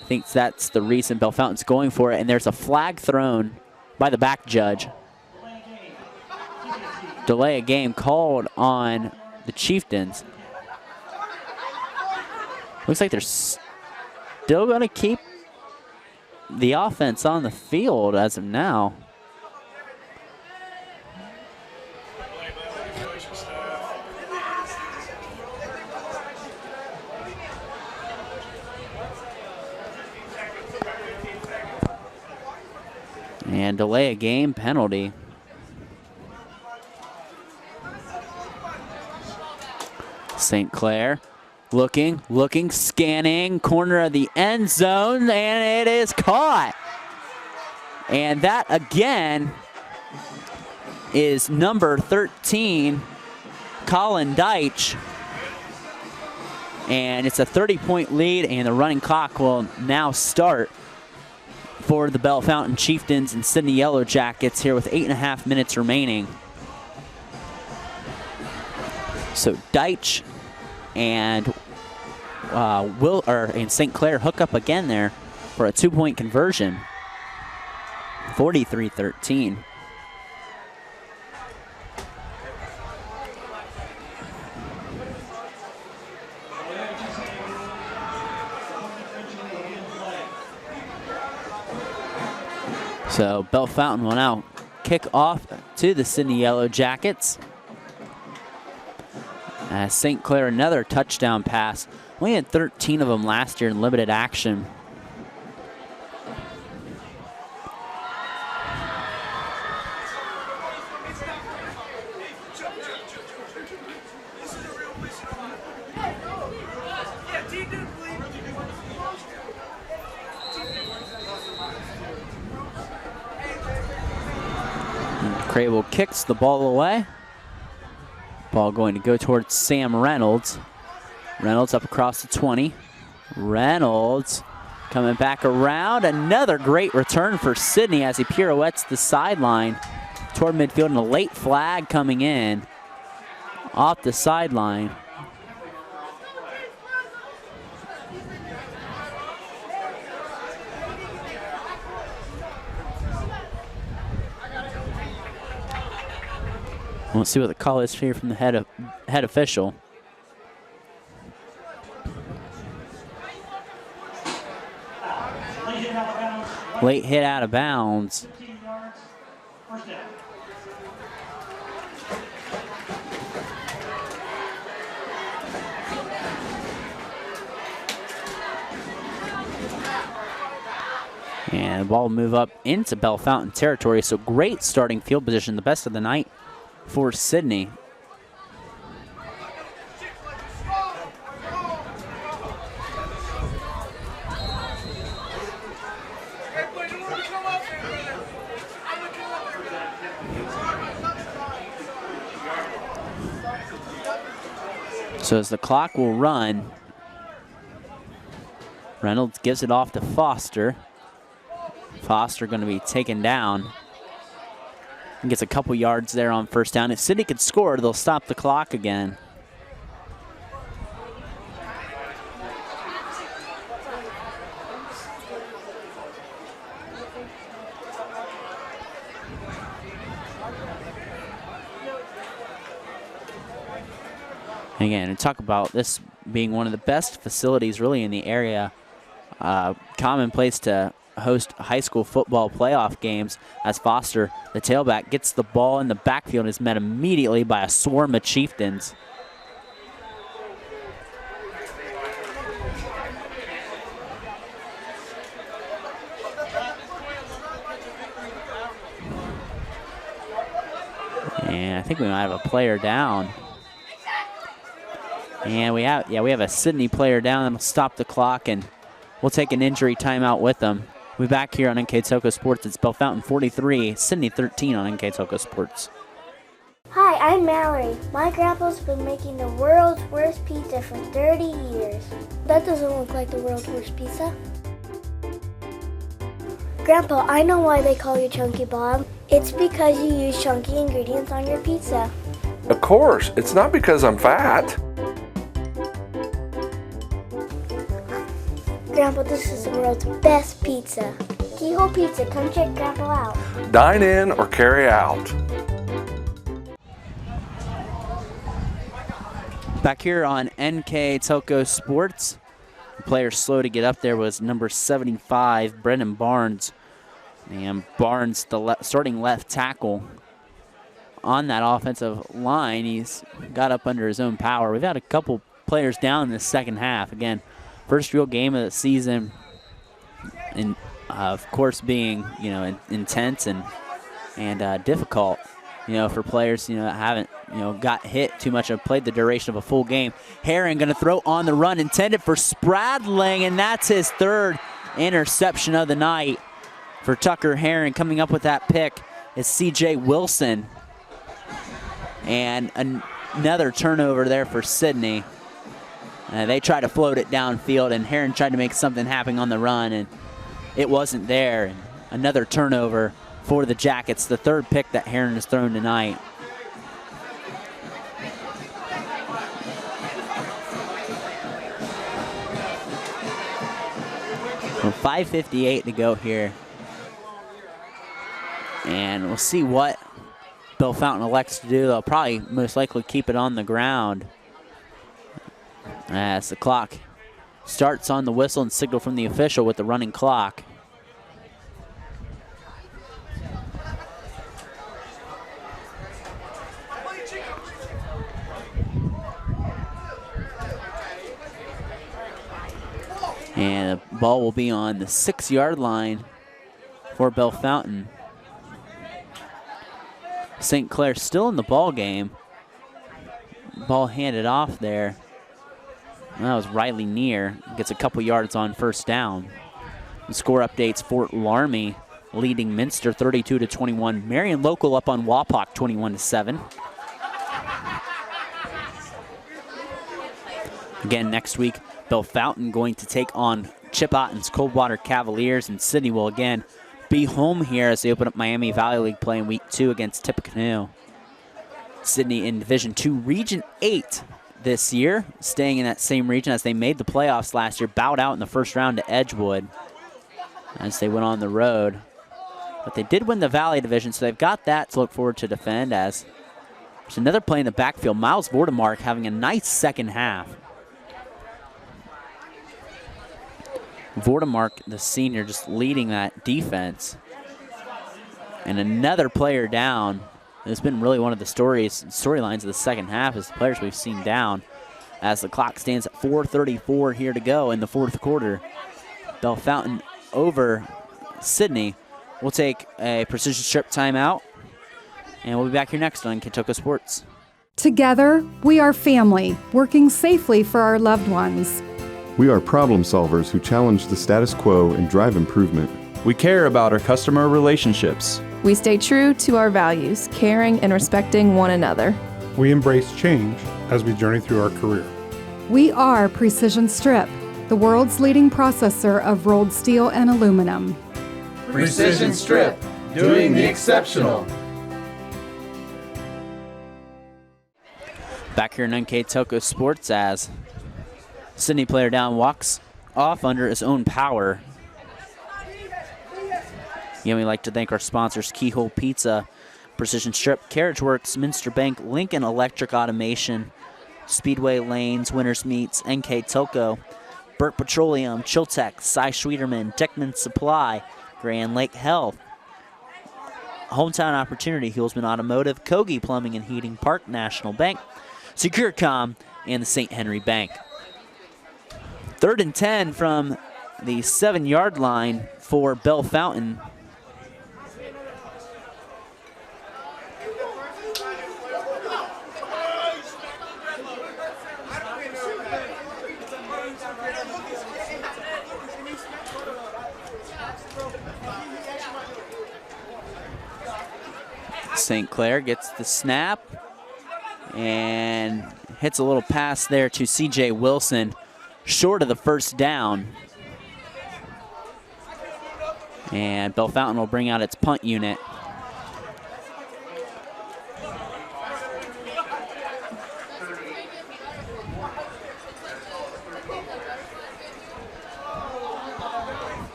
I think that's the reason Bellefontaine's going for it. And there's a flag thrown by the back judge. Delay of game called on the Chieftains. Looks like they're still going to keep the offense on the field as of now. And delay a game penalty. St. Clair looking, scanning, corner of the end zone, and it is caught. And that again is number 13, Colin Deitch. And it's a 30-point lead, and the running clock will now start for the Bellefontaine Chieftains and Sidney Yellow Jackets here with 8.5 minutes remaining. So Deitch and St. Clair hook up again there for a 2-point conversion. 43-13. So Bellefontaine will now kick off to the Sidney Yellow Jackets. St. Clair, another touchdown pass. We had 13 of them last year in limited action. Crable kicks the ball away. Ball going to go towards Sam Reynolds. Reynolds up across the 20. Reynolds coming back around. Another great return for Sidney as he pirouettes the sideline toward midfield, and a late flag coming in off the sideline. We'll see what the call is here from the head official. Late hit out of bounds. And the ball will move up into Bellefontaine territory. So great starting field position, the best of the night for Sidney. So as the clock will run, Reynolds gives it off to Foster. Foster going to be taken down. And gets a couple yards there on first down. If Sidney could score, they'll stop the clock again. Again, and talk about this being one of the best facilities really in the area. Commonplace to host high school football playoff games, as Foster, the tailback, gets the ball in the backfield and is met immediately by a swarm of Chieftains. And I think we might have a player down. And we have a Sidney player down. That'll stop the clock, and we'll take an injury timeout with them. We'll be back here on NKTelco Sports. It's Bellefontaine 43, Sidney 13 on NKTelco Sports. Hi, I'm Mallory. My grandpa's been making the world's worst pizza for 30 years. That doesn't look like the world's worst pizza. Grandpa, I know why they call you Chunky Bob. It's because you use chunky ingredients on your pizza. Of course, it's not because I'm fat. Grandpa, this is the world's best pizza. Keyhole Pizza, come check Grandpa out. Dine in or carry out. Back here on NKTelco Sports. The player slow to get up there was number 75, Brendan Barnes. And Barnes, the starting left tackle on that offensive line. He's got up under his own power. We've had a couple players down in the second half. Again, first real game of the season, and of course being intense and difficult, for players that haven't got hit too much and played the duration of a full game. Herring going to throw on the run, intended for Spradling, and that's his third interception of the night for Tucker Herring. Coming up with that pick is C.J. Wilson, and another turnover there for Sidney. They tried to float it downfield, and Herring tried to make something happen on the run, and it wasn't there. And another turnover for the Jackets, the third pick that Herring has thrown tonight. Well, 5:58 to go here. And we'll see what Bellefontaine elects to do. They'll probably most likely keep it on the ground as the clock starts on the whistle and signal from the official with the running clock. And the ball will be on the 6-yard line for Bellefontaine. St. Clair still in the ball game. Ball handed off there. That was Riley Neer. Gets a couple yards on first down. The score updates: Fort Laramie leading Minster 32-21. Marion Local up on Wapak 21-7. Again, next week, Bellefontaine going to take on Chip Otton's Coldwater Cavaliers, and Sidney will again be home here as they open up Miami Valley League play in week 2 against Tippecanoe. Sidney in Division II, Region 8 this year, staying in that same region as they made the playoffs last year, bowed out in the first round to Edgewood as they went on the road. But they did win the Valley Division, so they've got that to look forward to defend, as there's another play in the backfield. Miles Vordemark having a nice second half. Vordemark, the senior, just leading that defense. And another player down. It's been really one of the storylines of the second half is the players we've seen down, as the clock stands at 4:34 here to go in the fourth quarter. Bellefontaine over Sidney. We'll take a precision strip timeout, and we'll be back here next on NKTelco Sports. Together, we are family, working safely for our loved ones. We are problem solvers who challenge the status quo and drive improvement. We care about our customer relationships. We stay true to our values, caring and respecting one another. We embrace change as we journey through our career. We are Precision Strip, the world's leading processor of rolled steel and aluminum. Precision Strip, doing the exceptional. Back here in NKTelco Sports as Sidney player down walks off under his own power. Again, we'd like to thank our sponsors: Keyhole Pizza, Precision Strip, Carriage Works, Minster Bank, Lincoln Electric Automation, Speedway Lanes, Winners Meats, NKTelco, Burke Petroleum, Chiltech, Cy Schwederman, Dickman Supply, Grand Lake Health, Hometown Opportunity, Hillsman Automotive, Kogi Plumbing and Heating, Park National Bank, Securicom, and the St. Henry Bank. 3rd and 10 from the 7-yard line for Bellefontaine. St. Clair gets the snap and hits a little pass there to C.J. Wilson, short of the first down. And Bellefontaine will bring out its punt unit.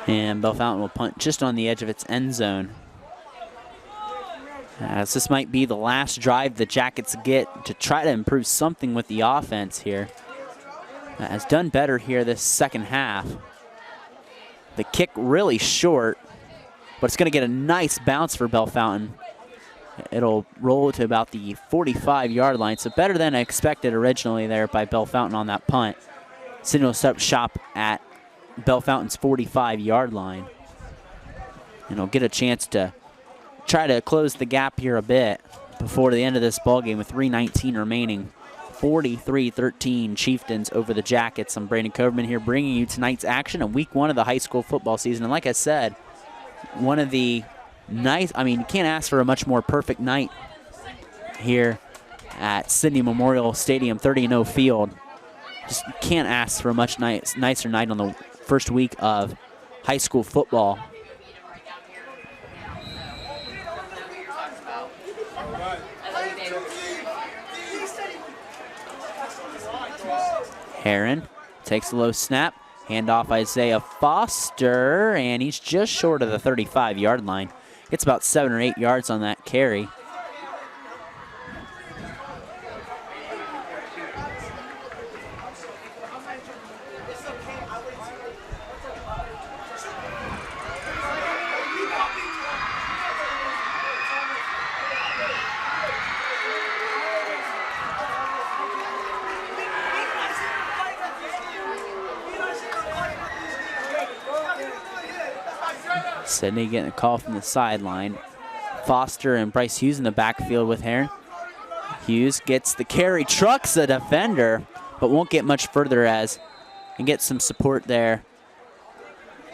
And Bellefontaine will punt just on the edge of its end zone. As this might be the last drive the Jackets get to try to improve something with the offense here. Has done better here this second half. The kick really short, but it's going to get a nice bounce for Bellefontaine. It'll roll to about the 45-yard line, so better than expected originally there by Bellefontaine on that punt. Sidney will set up shop at Bellefontaine's 45-yard line. And he'll get a chance to try to close the gap here a bit before the end of this ballgame with 3:19 remaining. 43-13 Chieftains over the Jackets. I'm Brandon Coverman here bringing you tonight's action in week 1 of the high school football season. And like I said, one of the nice, you can't ask for a much more perfect night here at Sidney Memorial Stadium, 30-0 field. Just can't ask for a much nicer night on the first week of high school football. Heron takes a low snap, handoff Isaiah Foster, and he's just short of the 35-yard line. Gets about 7 or 8 yards on that carry. Sidney getting a call from the sideline. Foster and Bryce Hughes in the backfield with Heron. Hughes gets the carry, trucks the defender, but won't get much further and get some support there.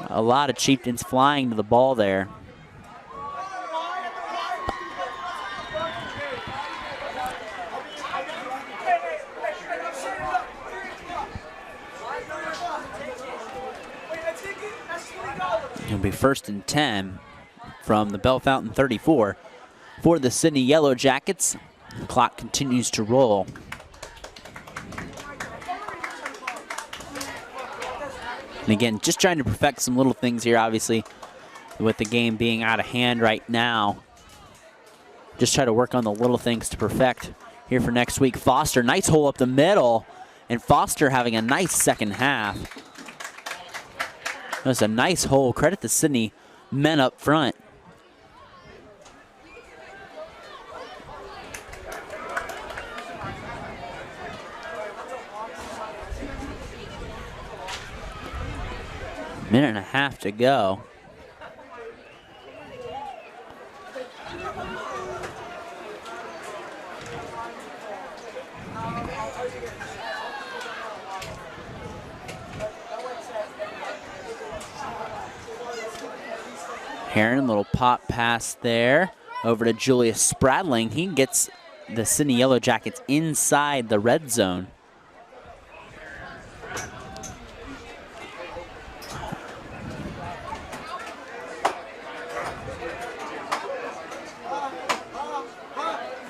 A lot of Chieftains flying to the ball there. It'll be 1st and 10 from the Bellefontaine 34 for the Sidney Yellow Jackets. The clock continues to roll. And again, just trying to perfect some little things here, obviously, with the game being out of hand right now. Just try to work on the little things to perfect here for next week. Foster, nice hole up the middle, and Foster having a nice second half. That was a nice hole. Credit the Sidney men up front. Minute and a half to go. Heron, little pop pass there over to Julius Spradling. He gets the Sidney Yellow Jackets inside the red zone.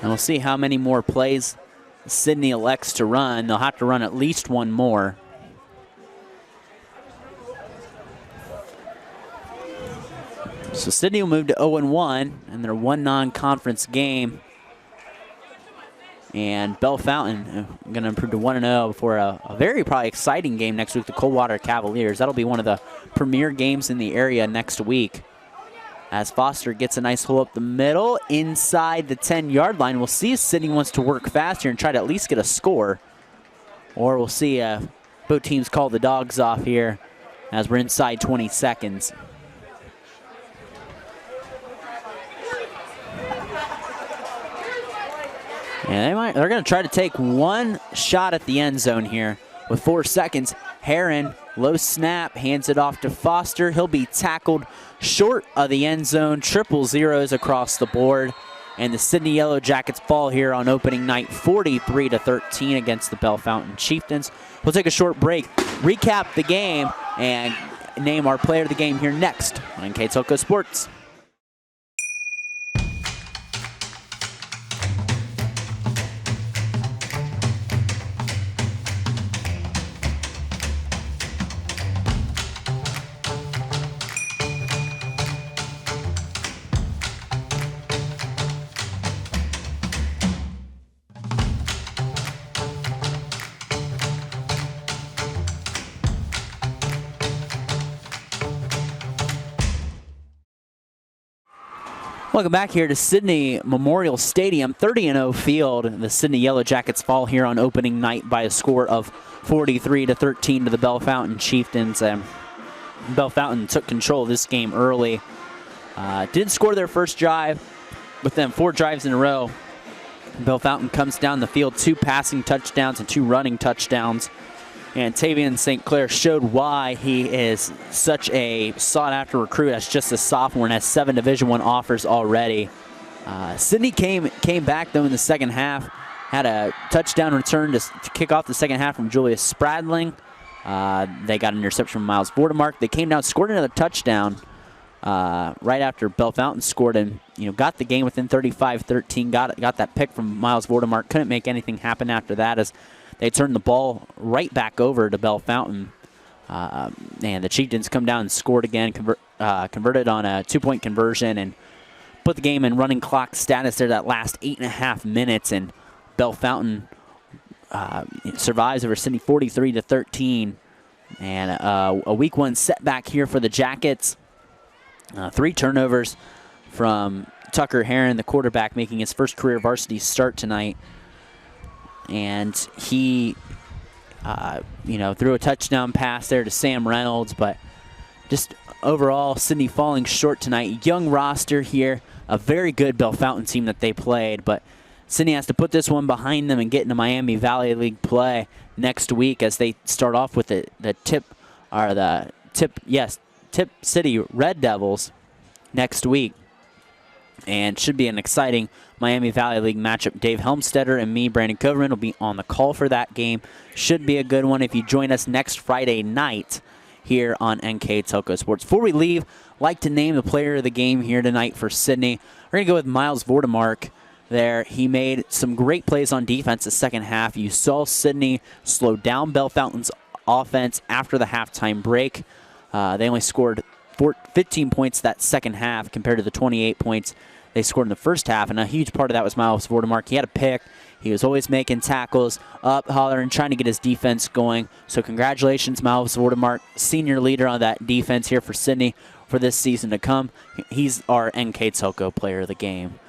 And we'll see how many more plays Sidney elects to run. They'll have to run at least one more. So Sidney will move to 0-1 in their one non-conference game. And Bellefontaine going to improve to 1-0 before a very probably exciting game next week, the Coldwater Cavaliers. That'll be one of the premier games in the area next week. As Foster gets a nice hole up the middle inside the 10-yard line. We'll see if Sidney wants to work faster and try to at least get a score. Or we'll see both teams call the dogs off here as we're inside 20 seconds. Yeah, they're going to try to take one shot at the end zone here with 4 seconds. Heron, low snap, hands it off to Foster. He'll be tackled short of the end zone. Triple zeros across the board. And the Sidney Yellow Jackets fall here on opening night 43-13 against the Bellefontaine Chieftains. We'll take a short break, recap the game, and name our player of the game here next on NKTelco Sports. Welcome back here to Sidney Memorial Stadium, 30-0 field. The Sidney Yellow Jackets fall here on opening night by a score of 43-13 to the Bellefontaine Chieftains. Bellefontaine took control of this game early. Did score their first drive, but then 4 drives in a row. Bellefontaine comes down the field, 2 passing touchdowns and 2 running touchdowns. And Tavian St. Clair showed why he is such a sought-after recruit as just a sophomore and has 7 Division I offers already. Sidney came back, though, in the second half. Had a touchdown return to kick off the second half from Julius Spradling. They got an interception from Miles Vordemark. They came down, scored another touchdown right after Bellefontaine scored and got the game within 35-13. Got that pick from Miles Vordemark. Couldn't make anything happen after that as they turned the ball right back over to Bellefontaine. And the Chieftains come down and scored again, converted on a 2-point conversion and put the game in running clock status there that last 8.5 minutes. And Bellefontaine survives over Sidney 43-13. And a week 1 setback here for the Jackets. 3 turnovers from Tucker Heron, the quarterback, making his first career varsity start tonight. And he, threw a touchdown pass there to Sam Reynolds, but just overall, Sidney falling short tonight. Young roster here, a very good Bellefontaine team that they played, but Sidney has to put this one behind them and get into Miami Valley League play next week as they start off with the Tip City Red Devils next week. And should be an exciting Miami Valley League matchup. Dave Helmstetter and me, Brandon Coverman, will be on the call for that game. Should be a good one if you join us next Friday night here on NKTelco Sports. Before we leave, I'd like to name the player of the game here tonight for Sidney. We're going to go with Miles Vordemark there. He made some great plays on defense the second half. You saw Sidney slow down Bellefontaine's offense after the halftime break. They only scored 15 points that second half compared to the 28 points they scored in the first half, and a huge part of that was Miles Vordemark. He had a pick. He was always making tackles, up, hollering, trying to get his defense going. So congratulations, Miles Vordemark, senior leader on that defense here for Sidney for this season to come. He's our NKTelco player of the game.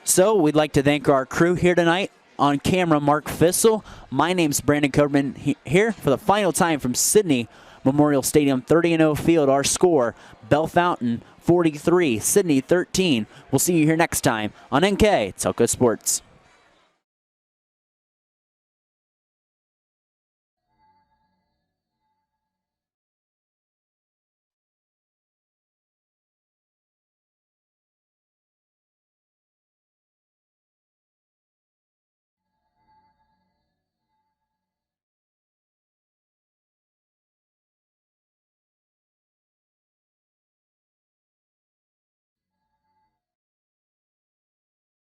So we'd like to thank our crew here tonight. On camera, Mark Fissel. My name's Brandon Coverman here for the final time from Sidney Memorial Stadium, 30-0 field. Our score, Bellefontaine 43, Sidney 13. We'll see you here next time on NKTelco Sports.